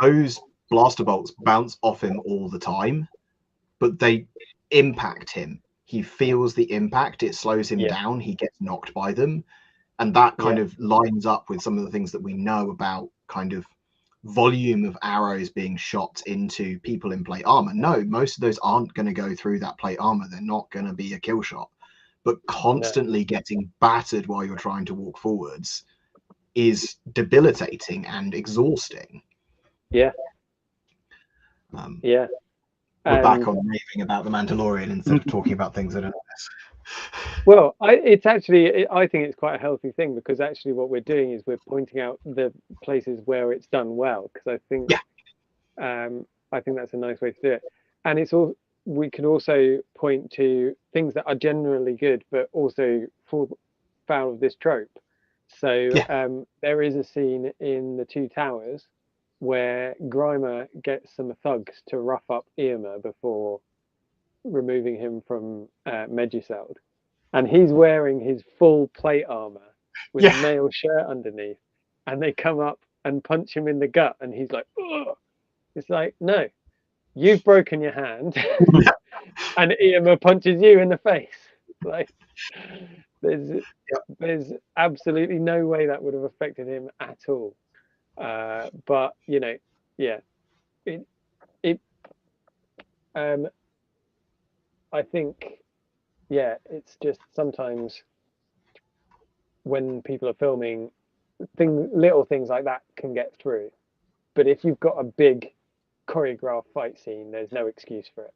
those blaster bolts bounce off him all the time, but they impact him. He feels the impact, it slows him down, he gets knocked by them. And that kind of lines up with some of the things that we know about kind of volume of arrows being shot into people in plate armor. No, most of those aren't going to go through that plate armor. They're not going to be a kill shot. But constantly getting battered while you're trying to walk forwards is debilitating and exhausting. Yeah. We're back on raving about The Mandalorian instead of talking about things that are nice. Well, it's actually, I think it's quite a healthy thing, because actually what we're doing is we're pointing out the places where it's done well, because Yeah. I think that's a nice way to do it. And it's all, we can also point to things that are generally good, but also fall foul of this trope. So Yeah. there is a scene in The Two Towers where Grimer gets some thugs to rough up Irma before removing him from Meduseld, and he's wearing his full plate armor with a Yeah. mail shirt underneath, and they come up and punch him in the gut, and he's like, ugh. It's like, no, you've broken your hand, and Irma punches you in the face. Like, there's there's absolutely no way that would have affected him at all. But yeah, it it um I think, yeah, it's just sometimes when people are filming, little things like that can get through. But if you've got a big choreographed fight scene, there's no excuse for it.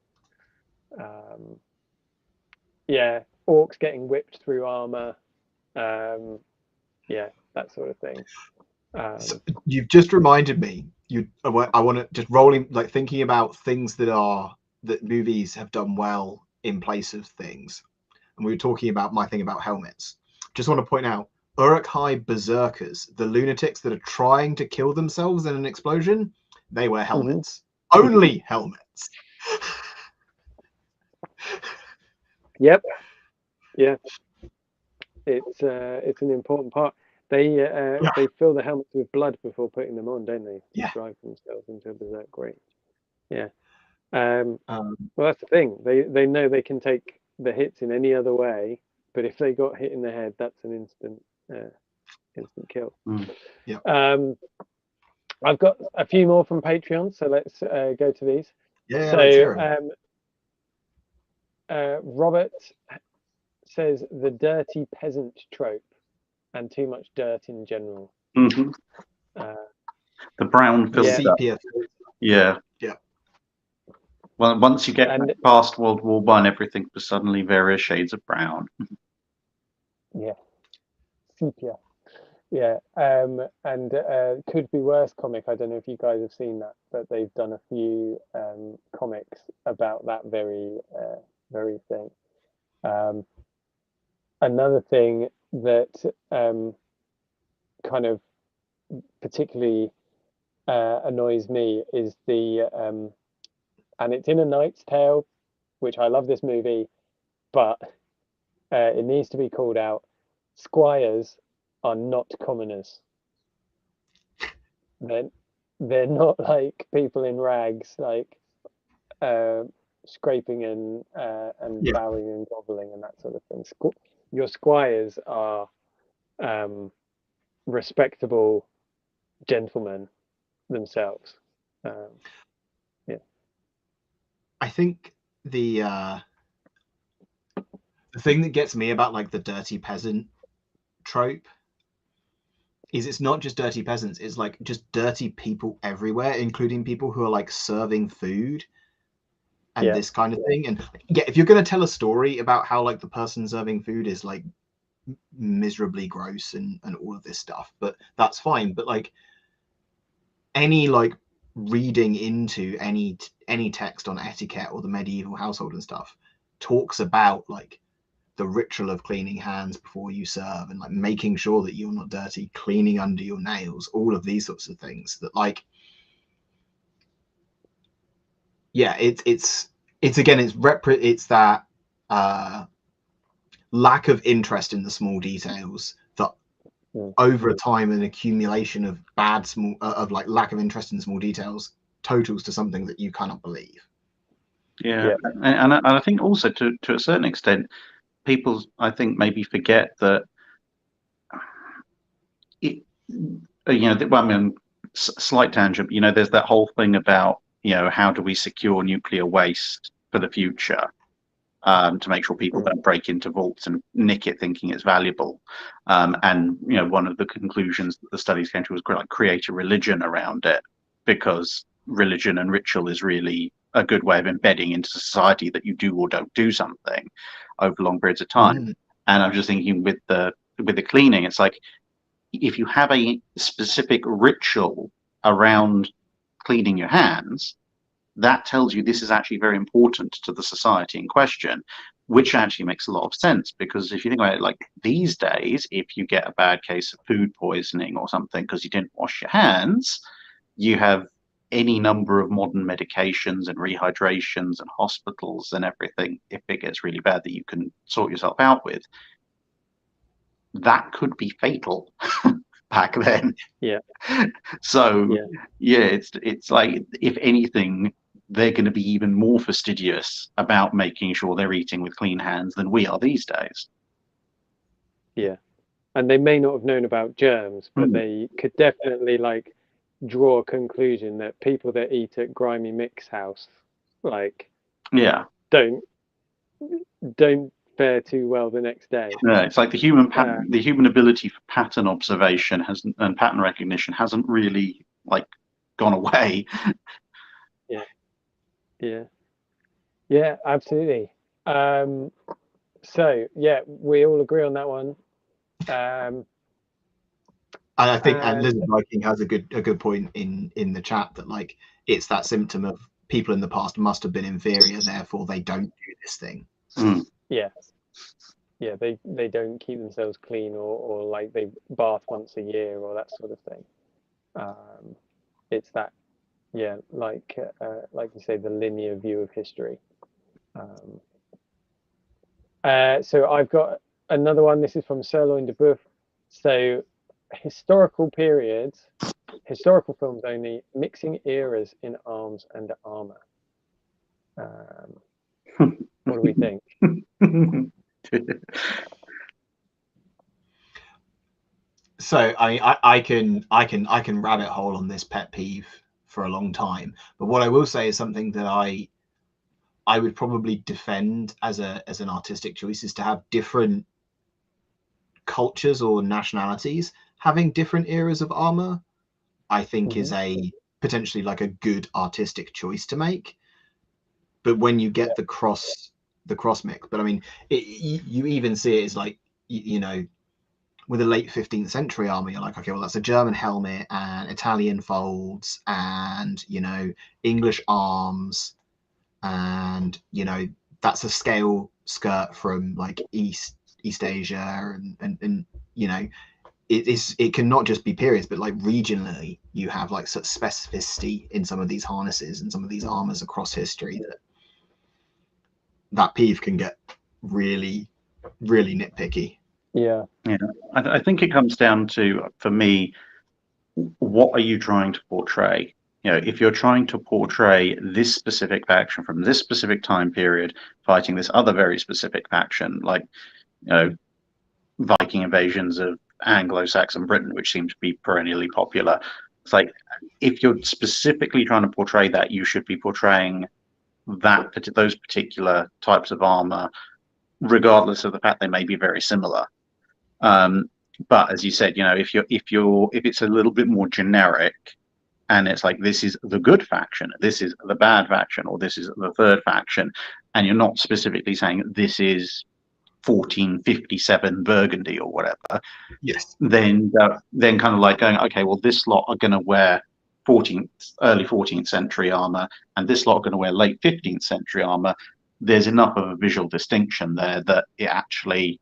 Um, yeah, orcs getting whipped through armor. Um, yeah, that sort of thing. So you've just reminded me. I want to just rolling, like thinking about things that movies have done well in place of things. And we were talking about my thing about helmets. Just want to point out Uruk-hai berserkers, the lunatics that are trying to kill themselves in an explosion, they wear helmets. Only helmets. Yep. Yeah. It's an important part. They fill the helmets with blood before putting them on, don't they? Yeah. Drive themselves into a berserk. Great. Yeah. Um, Well, that's the thing. They know they can take the hits in any other way, but if they got hit in the head, that's an instant kill. Yeah. I've got a few more from Patreon, so let's go to these. Yeah, let's hear So 'em. Robert says the dirty peasant trope and too much dirt in general. Mm-hmm. The brown filter. sepia. Yeah. Yeah. Well, once you get past World War One, everything was suddenly various shades of brown. Yeah. Sepia. Yeah, and Could Be Worse comic. I don't know if you guys have seen that, but they've done a few comics about that very thing. Another thing that kind of particularly annoys me is and it's in A Knight's Tale, which I love this movie, but it needs to be called out. Squires are not commoners. They're they're not like people in rags, like uh, scraping and bowing and groveling and that sort of thing. Your squires are respectable gentlemen themselves. Yeah. I think the thing that gets me about like the dirty peasant trope is it's not just dirty peasants, it's like just dirty people everywhere, including people who are like serving food and this kind of thing. And yeah, if you're going to tell a story about how like the person serving food is like miserably gross and all of this stuff, but that's fine. But like any like reading into any text on etiquette or the medieval household and stuff talks about like the ritual of cleaning hands before you serve and like making sure that you're not dirty, cleaning under your nails, all of these sorts of things that like it's again it's that lack of interest in the small details that over time an accumulation of of like lack of interest in small details totals to something that you cannot believe. Yeah. And I think also to a certain extent people I think maybe forget that well, I mean, slight tangent, there's that whole thing about how do we secure nuclear waste for the future, to make sure people don't break into vaults and nick it thinking it's valuable. And one of the conclusions that the studies came to was like create a religion around it, because religion and ritual is really a good way of embedding into society that you do or don't do something. over long periods of time. Mm. And I'm just thinking with the cleaning, it's like if you have a specific ritual around cleaning your hands, that tells you this is actually very important to the society in question, which actually makes a lot of sense. Because if you think about it, like these days, if you get a bad case of food poisoning or something because you didn't wash your hands, you have any number of modern medications and rehydrations and hospitals and everything, if it gets really bad, that you can sort yourself out with. That could be fatal back then. Yeah. So Yeah. it's like, if anything, they're going to be even more fastidious about making sure they're eating with clean hands than we are these days. Yeah. And they may not have known about germs, but they could definitely like draw a conclusion that people that eat at Grimy Mick's house, like, Yeah. don't fare too well the next day. Yeah, it's like the human ability for pattern observation and pattern recognition hasn't really like gone away. Yeah, absolutely. So yeah, we all agree on that one. And I think and Lizard Viking has a good point in the chat that like it's that symptom of people in the past must have been inferior, therefore they don't do this thing. Yeah, they don't keep themselves clean, or like they bath once a year or that sort of thing. It's that, like you say, the linear view of history. So I've got another one. This is from Sirloin de Boeuf. So historical periods, historical films only, mixing eras in arms and armor. What do we think? So I can rabbit hole on this pet peeve for a long time, but what I will say is something that I would probably defend as an artistic choice is to have different cultures or nationalities having different eras of armor. I think is a potentially like a good artistic choice to make. But when you get the cross mix, but I mean, you even see it as like, you know, with a late 15th century armor, you're like, okay, well, that's a German helmet and Italian folds and, you know, English arms. And, you know, that's a scale skirt from like East Asia. And you know, it can not just be periods, but like regionally, you have like such specificity in some of these harnesses and some of these armors across history that peeve can get really, really nitpicky. Yeah. I think it comes down to, for me, what are you trying to portray? You know, if you're trying to portray this specific faction from this specific time period fighting this other very specific faction, like, you know, Viking invasions of Anglo-Saxon Britain, which seem to be perennially popular. It's like, if you're specifically trying to portray that, you should be portraying those particular types of armor, regardless of the fact they may be very similar. But as you said, you know, if it's a little bit more generic, and it's like, this is the good faction, this is the bad faction, or this is the third faction, and you're not specifically saying this is 1457 Burgundy or whatever. Yes. Then kind of like going, okay, well, this lot are going to wear early 14th century armor, and this lot are going to wear late 15th century armor. There's enough of a visual distinction there that it actually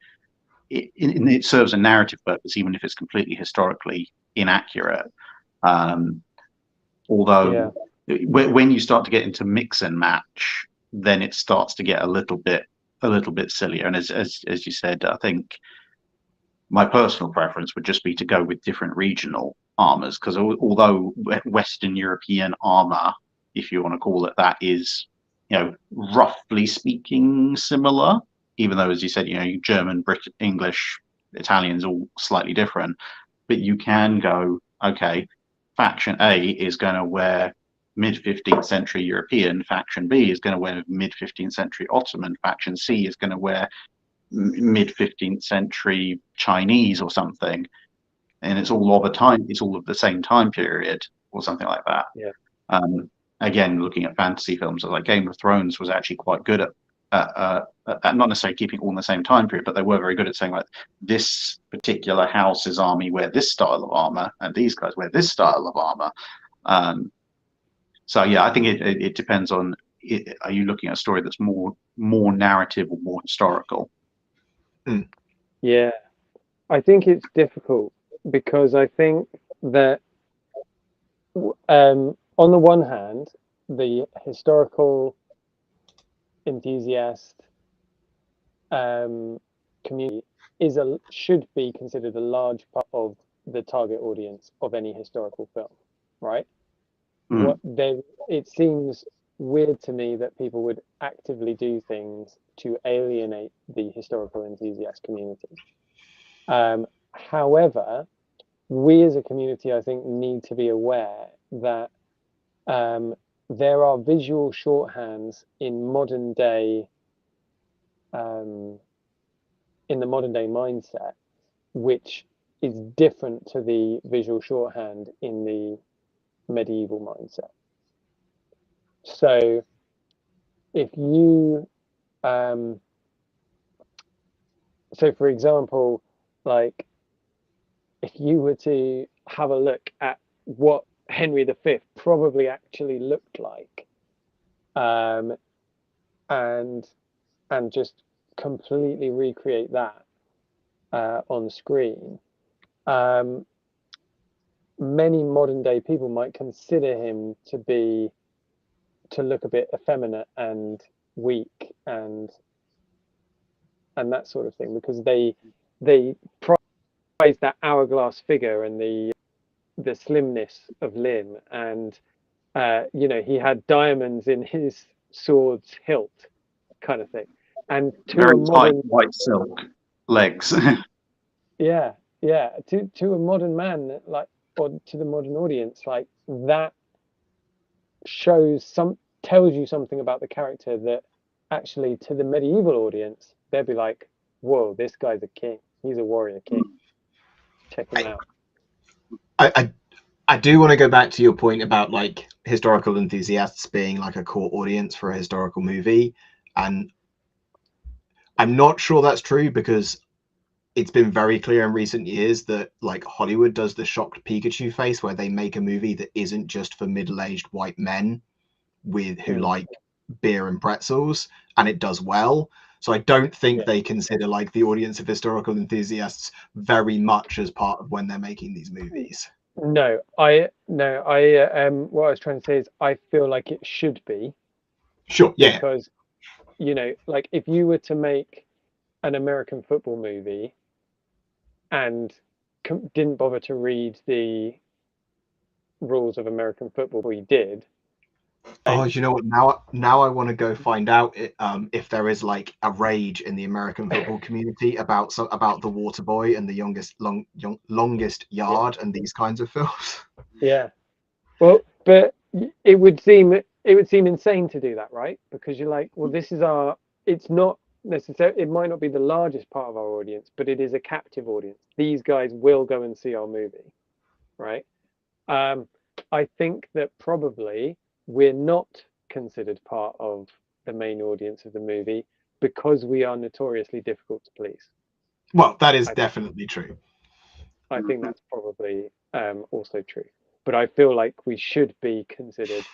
it serves a narrative purpose, even if it's completely historically inaccurate. Although when you start to get into mix and match, then it starts to get a little bit sillier. And as you said, I think my personal preference would just be to go with different regional armors, because although Western European armor, if you want to call it that, is, you know, roughly speaking similar, even though, as you said, you know, German, British, English, Italian's all slightly different, but you can go, okay, faction A is going to wear mid 15th century European, faction B is going to wear mid 15th century Ottoman, faction C is going to wear mid 15th century Chinese or something, and it's all of the same time period or something like that. Again, looking at fantasy films, like Game of Thrones was actually quite good at not necessarily keeping all in the same time period, but they were very good at saying like this particular house's army wear this style of armor, and these guys wear this style of armor. So yeah, I think it depends on. Are you looking at a story that's more narrative or more historical? Yeah, I think it's difficult because I think that on the one hand, the historical enthusiast community should be considered a large part of the target audience of any historical film, right? It seems weird to me that people would actively do things to alienate the historical enthusiast community. However, we as a community, I think, need to be aware that there are visual shorthands in modern day, in the modern day mindset, which is different to the visual shorthand in the medieval mindset. So if you, so for example, like if you were to have a look at what Henry V probably actually looked like, and just completely recreate that on screen, many modern day people might consider him to look a bit effeminate and weak and that sort of thing, because they prize that hourglass figure and the slimness of limb, and he had diamonds in his sword's hilt, kind of thing. And to very a modern white silk legs. yeah, to a modern man, like, or to the modern audience, like that tells you something about the character that actually to the medieval audience they'd be like, whoa, this guy's a king, he's a warrior king, check him out. I do want to go back to your point about like historical enthusiasts being like a core audience for a historical movie, and I'm not sure that's true, because it's been very clear in recent years that like Hollywood does the shocked Pikachu face, where they make a movie that isn't just for middle-aged white men who like beer and pretzels, and it does well. So I don't think they consider like the audience of historical enthusiasts very much as part of when they're making these movies. No, what I was trying to say is I feel like it should be. Sure, yeah. Because, like if you were to make an American football movie and didn't bother to read the rules of American football, or you did. Oh, you know what? Now I want to go find out if there is like a rage in the American football community about the water boy and the longest yard and these kinds of films. Yeah, well, but it would seem insane to do that, right? Because you're like, well, this is it's not necessarily, it might not be the largest part of our audience, but it is a captive audience. These guys will go and see our movie, right? I think that probably we're not considered part of the main audience of the movie because we are notoriously difficult to please. Well, that is definitely true. I think that's probably also true. But I feel like we should be considered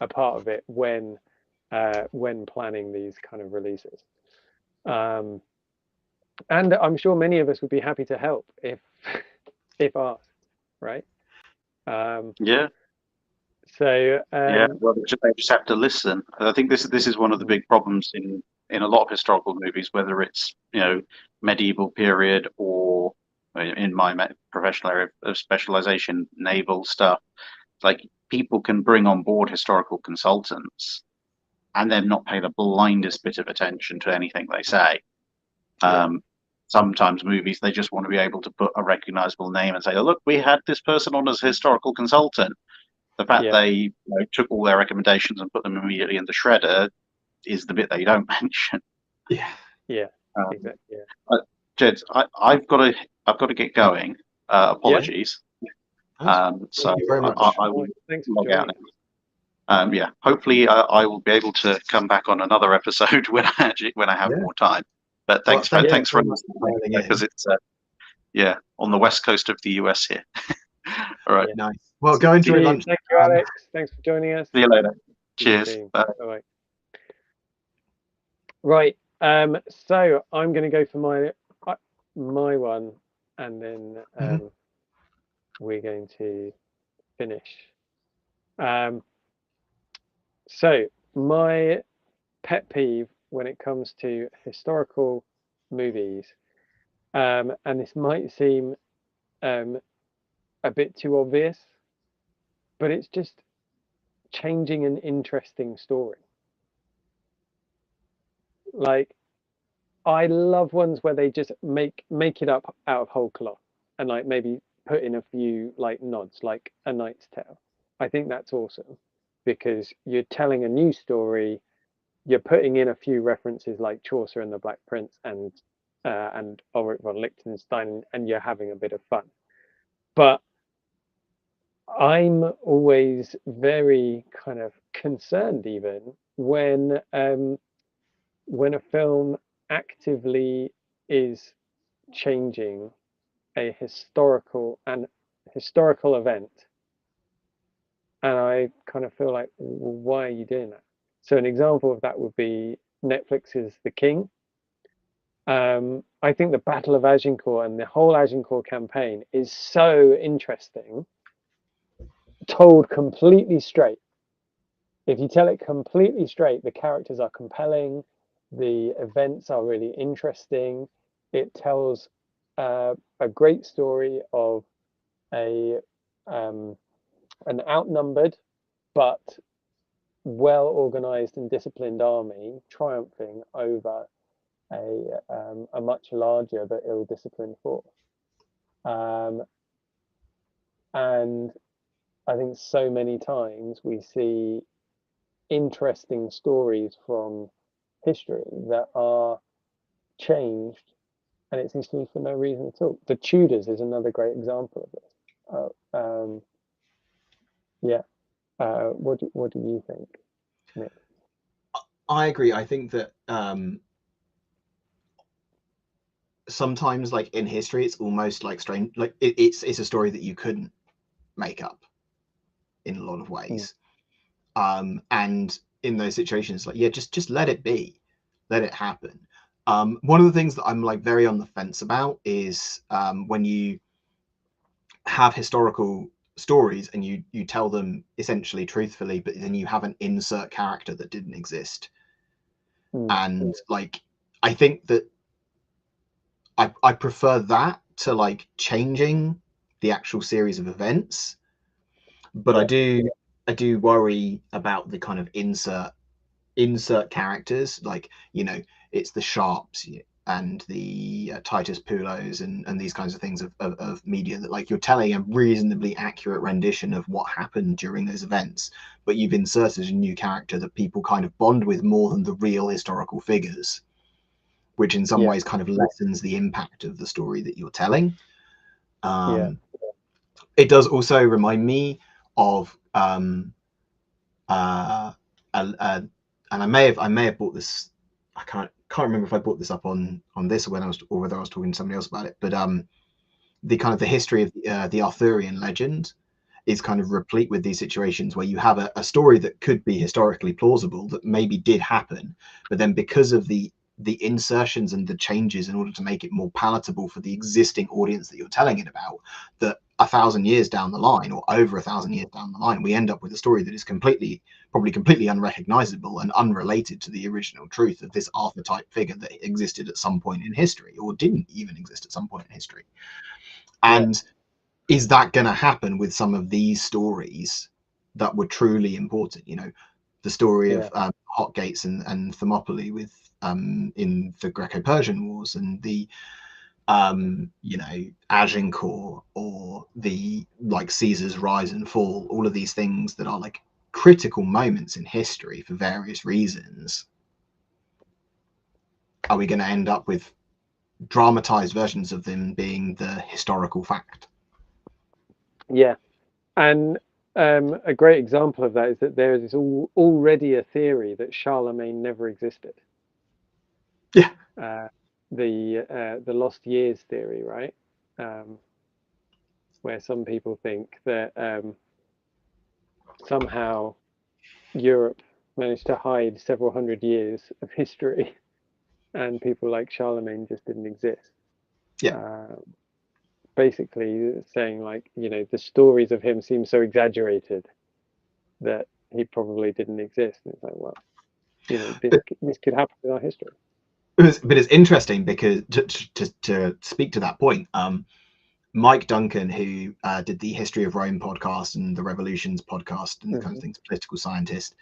a part of it when planning these kind of releases. And I'm sure many of us would be happy to help if asked, right? Yeah. So well, they just have to listen. I think this is one of the big problems in a lot of historical movies, whether it's medieval period or in my professional area of specialization, naval stuff. Like people can bring on board historical consultants and then not pay the blindest bit of attention to anything they say. Sometimes movies, they just want to be able to put a recognizable name and say, oh, look, we had this person on as a historical consultant. The fact they took all their recommendations and put them immediately in the shredder is the bit they don't mention. Exactly. Jed, I've got to get going. Apologies. Thank you very much. I will Thanks for log out joining. now. yeah, hopefully I will be able to come back on another episode when I have more time. But thanks well, thanks very for much for dialing in. because it's yeah, on the west coast of the US here. All right. Nice. Well, go enjoy lunch. Thank you, Alex. Thanks for joining us. See you later. See you Cheers. soon. Bye. Bye. Right. So I'm going to go for my one, and then we're going to finish. So my pet peeve when it comes to historical movies, and this might seem a bit too obvious, but it's just changing an interesting story. Like, I love ones where they just make it up out of whole cloth and like maybe put in a few like nods, like A Knight's Tale. I think that's awesome because you're telling a new story, you're putting in a few references like Chaucer and the Black Prince and Ulrich von Liechtenstein, and you're having a bit of fun. But I'm always very kind of concerned even when a film actively is changing a historical event, and I kind of feel like, well, why are you doing that? So an example of that would be Netflix's The King. I think the Battle of Agincourt and the whole Agincourt campaign is so interesting, told completely straight. If you tell it completely straight, the characters are compelling, the events are really interesting. It tells a great story of a an outnumbered but well organized and disciplined army triumphing over a much larger but ill-disciplined force. And I think so many times we see interesting stories from history that are changed, and it's usually for no reason at all. The Tudors is another great example of this. Yeah. What do you think, Nick? I agree. I think that sometimes, like in history, it's almost like strange. Like it's a story that you couldn't make up in a lot of ways. And in those situations, like, yeah, just let it be, let it happen. One of the things that I'm like very on the fence about is when you have historical stories and you tell them essentially truthfully, but then you have an insert character that didn't exist. And like, I think that I prefer that to like changing the actual series of events, but I do worry about the kind of insert characters, like, you know, it's the Sharps and the Titus Poulos and these kinds of things of media that like you're telling a reasonably accurate rendition of what happened during those events, but you've inserted a new character that people kind of bond with more than the real historical figures, which in some ways kind of lessens the impact of the story that you're telling. It does also remind me of and I may have brought this. I can't remember if I brought this up on this or whether I was talking to somebody else about it. But the kind of the history of the Arthurian legend is kind of replete with these situations where you have a story that could be historically plausible that maybe did happen, but then because of the insertions and the changes in order to make it more palatable for the existing audience that you're telling it about, that 1,000 years down the line or over 1,000 years down the line, we end up with a story that is probably completely unrecognizable and unrelated to the original truth of this Arthur type figure that existed at some point in history or didn't even exist at some point in history. And is that going to happen with some of these stories that were truly important? You know, the story of Hot Gates and Thermopylae with in the Greco-Persian Wars, and the you know, Agincourt, or the like Caesar's rise and fall, all of these things that are like critical moments in history for various reasons. Are we going to end up with dramatized versions of them being the historical fact? Yeah. And a great example of that is that there is already a theory that Charlemagne never existed. Yeah. The lost years theory, right? Where some people think that somehow Europe managed to hide several hundred years of history, and people like Charlemagne just didn't exist. Yeah. Basically saying, like, the stories of him seem so exaggerated that he probably didn't exist. And it's like, well, this could happen in our history. But it's interesting because to speak to that point, Mike Duncan, who did the History of Rome podcast and the Revolutions podcast and the kind of things, political scientist,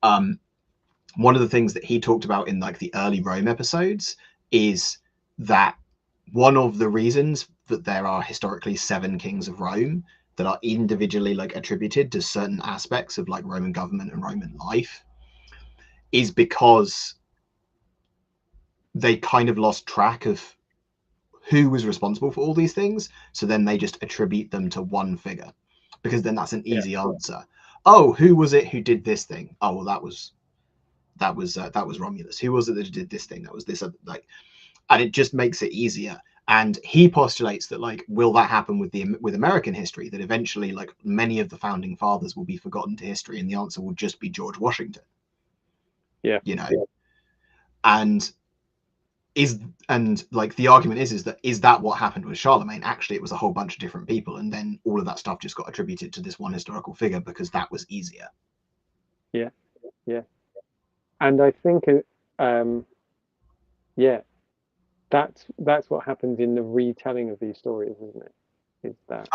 one of the things that he talked about in like the early Rome episodes is that one of the reasons that there are historically 7 kings of Rome that are individually like attributed to certain aspects of like Roman government and Roman life is because they kind of lost track of who was responsible for all these things. So then they just attribute them to one figure, because then that's an easy answer. Oh, who was it who did this thing? Oh, well, that was Romulus. Who was it that did this thing? That was this other, like, and it just makes it easier. And he postulates that, like, will that happen with American history? That eventually, like, many of the founding fathers will be forgotten to history, and the answer will just be George Washington. Yeah, and like the argument is that what happened with Charlemagne? Actually, it was a whole bunch of different people, and then all of that stuff just got attributed to this one historical figure because that was easier. Yeah, and I think that's what happens in the retelling of these stories, isn't it? Is that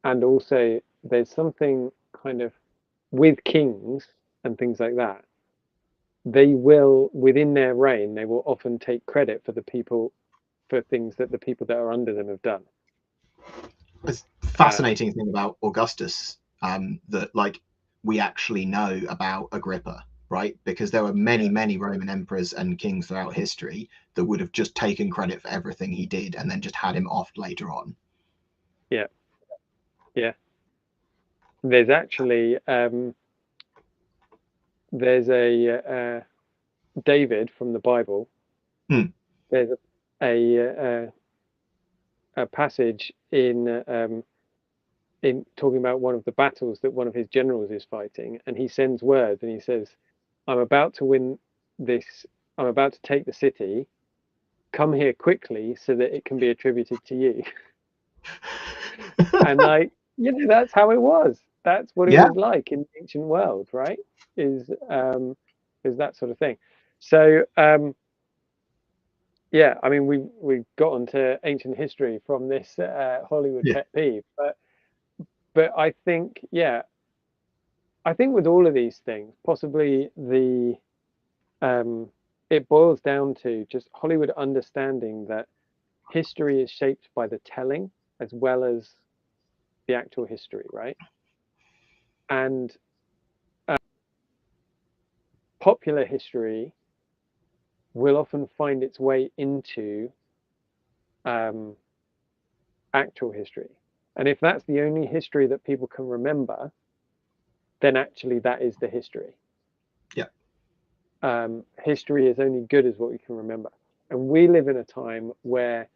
and also there's something kind of with kings and things like that. They will, within their reign, they will often take credit for things that the people that are under them have done. It's fascinating thing about Augustus, that like we actually know about Agrippa, right? Because there were many Roman emperors and kings throughout history that would have just taken credit for everything he did and then just had him offed later on. Yeah. There's actually there's a David from the Bible. There's a passage in talking about one of the battles that one of his generals is fighting, and he sends word and he says, I'm about to win this, I'm about to take the city, come here quickly so that it can be attributed to you. And like, that's how it was. That's what it was like in the ancient world, right? Is that sort of thing. So yeah, I mean, we've got onto ancient history from this Hollywood pet peeve, but I think with all of these things, possibly it boils down to just Hollywood understanding that history is shaped by the telling as well as the actual history, right? And popular history will often find its way into actual history. And if that's the only history that people can remember, then actually that is the history. History is only good as what we can remember. And we live in a time where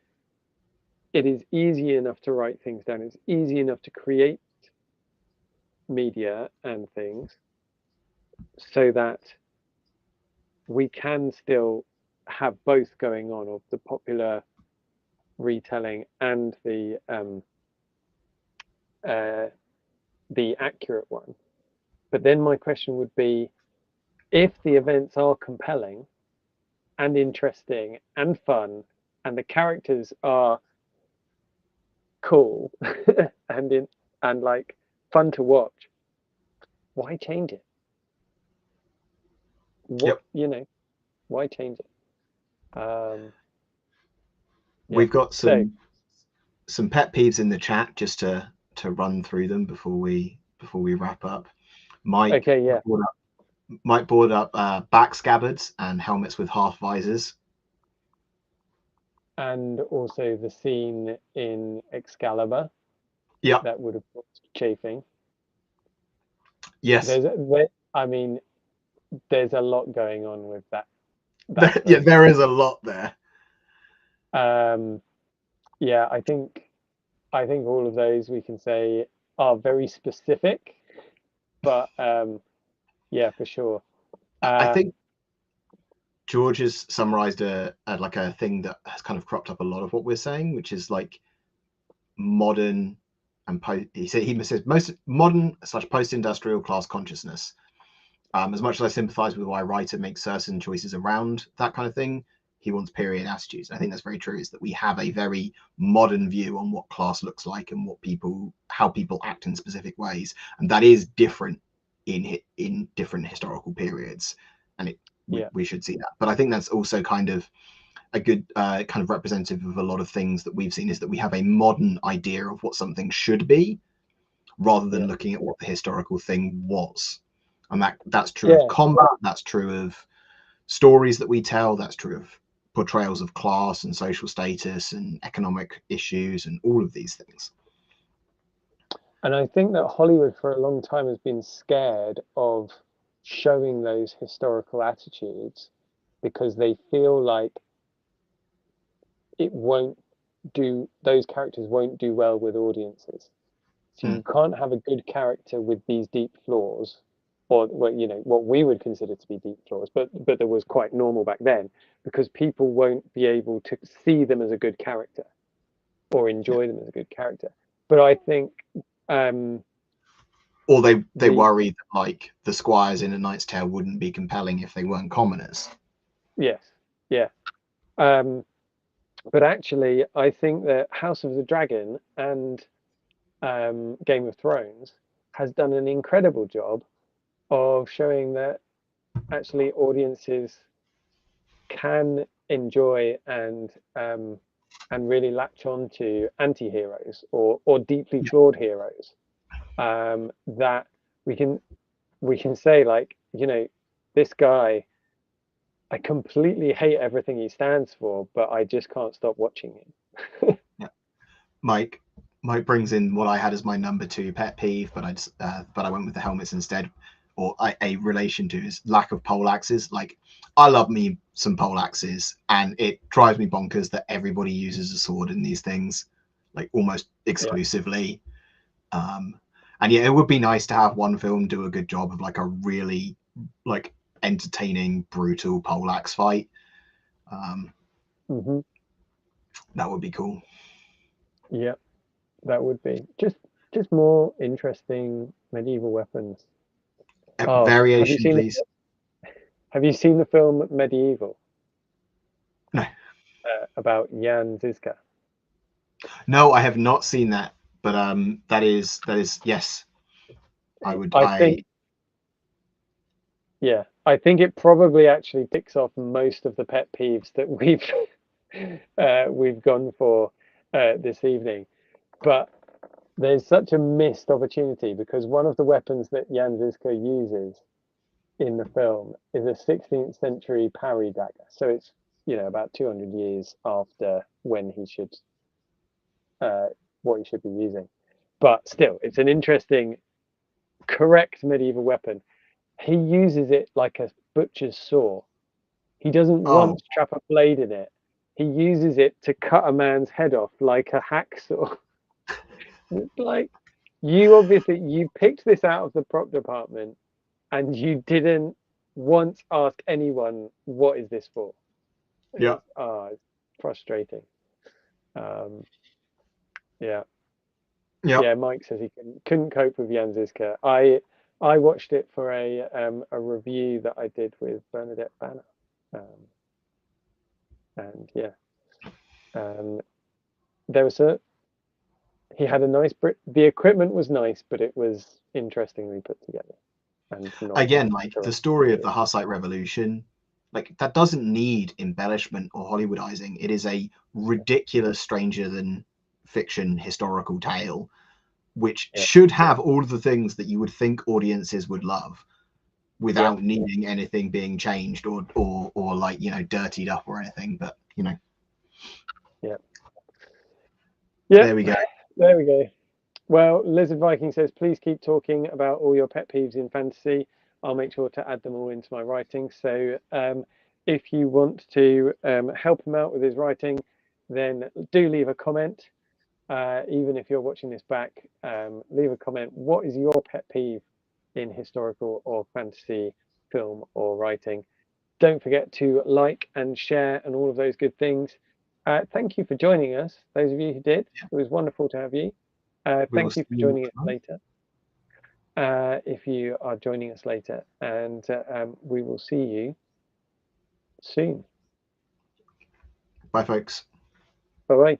it is easy enough to write things down. It's easy enough to create media and things so that we can still have both going on, of the popular retelling and the accurate one. But then my question would be, if the events are compelling and interesting and fun and the characters are cool and like fun to watch, why change it? Why change it? We've got some pet peeves in the chat just to run through them before we wrap up. Mike brought up back scabbards and helmets with half visors, and also the scene in Excalibur. Yeah. that would have caused chafing. Yes. I mean, there's a lot going on with that. Yeah, there is a lot there. Yeah, I think all of those we can say are very specific, but yeah, for sure. I think George has summarized like a thing that has kind of cropped up a lot of what we're saying, which is like modern and he says most modern / post-industrial class consciousness. As much as I sympathize with why a writer makes certain choices around that kind of thing, he wants period attitudes. I think that's very true, is that we have a very modern view on what class looks like and how people act in specific ways. And that is different in different historical periods. And we should see that. But I think that's also kind of a good kind of representative of a lot of things that we've seen, is that we have a modern idea of what something should be rather than looking at what the historical thing was. And that's true of combat, that's true of stories that we tell, that's true of portrayals of class and social status and economic issues and all of these things. And I think that Hollywood for a long time has been scared of showing those historical attitudes because they feel like those characters won't do well with audiences. So you can't have a good character with these deep flaws, or what we would consider to be deep flaws, but that was quite normal back then, because people won't be able to see them as a good character or enjoy them as a good character. But I think or they worry that like the squires in A Knight's Tale wouldn't be compelling if they weren't commoners. Yes, yeah. But actually, I think that House of the Dragon and Game of Thrones has done an incredible job of showing that actually audiences can enjoy and really latch on to anti-heroes or deeply flawed heroes, that we can say, like, this guy, I completely hate everything he stands for, but I just can't stop watching him. Yeah. Mike brings in what I had as my number 2 pet peeve, but I went with the helmets instead, or a relation to is lack of pole axes. Like, I love me some pole axes, and it drives me bonkers that everybody uses a sword in these things, like almost exclusively. And yeah, it would be nice to have one film do a good job of like a really like entertaining, brutal pole axe fight. That would be cool. Yeah, that would be just more interesting medieval weapons. Variation, please. Have you seen the film Medieval? No. About Jan Žižka? No, I have not seen that, but that is yes. I think it probably actually ticks off most of the pet peeves that we've gone for this evening. But there's such a missed opportunity, because one of the weapons that Jan Žižka uses in the film is a 16th century parry dagger. So it's about 200 years after when he should what he should be using. But still, it's an interesting, correct medieval weapon. He uses it like a butcher's saw. He doesn't once trap a blade in it. He uses it to cut a man's head off like a hacksaw. It's like, you picked this out of the prop department and you didn't once ask anyone, what is this for? Yeah. It's frustrating. Yeah. Yep. Yeah, Mike says he couldn't cope with Jan Žižka. I watched it for a review that I did with Bernadette Banner, and there was he had a nice the equipment was nice, but it was interestingly put together. And again, like the story of the Hussite Revolution, like that doesn't need embellishment or Hollywoodizing. It is a ridiculous, stranger than fiction historical tale, which should have all of the things that you would think audiences would love without needing anything being changed or like, dirtied up or anything. But yeah, there we go. There we go. Well, Lizard Viking says, please keep talking about all your pet peeves in fantasy. I'll make sure to add them all into my writing. So if you want to help him out with his writing, then do leave a comment. Even if you're watching this back, leave a comment. What is your pet peeve in historical or fantasy film or writing? Don't forget to like and share and all of those good things. Thank you for joining us, those of you who did. It was wonderful to have you. Thank you for joining us later. If you are joining us later, and we will see you soon. Bye, folks. Bye bye.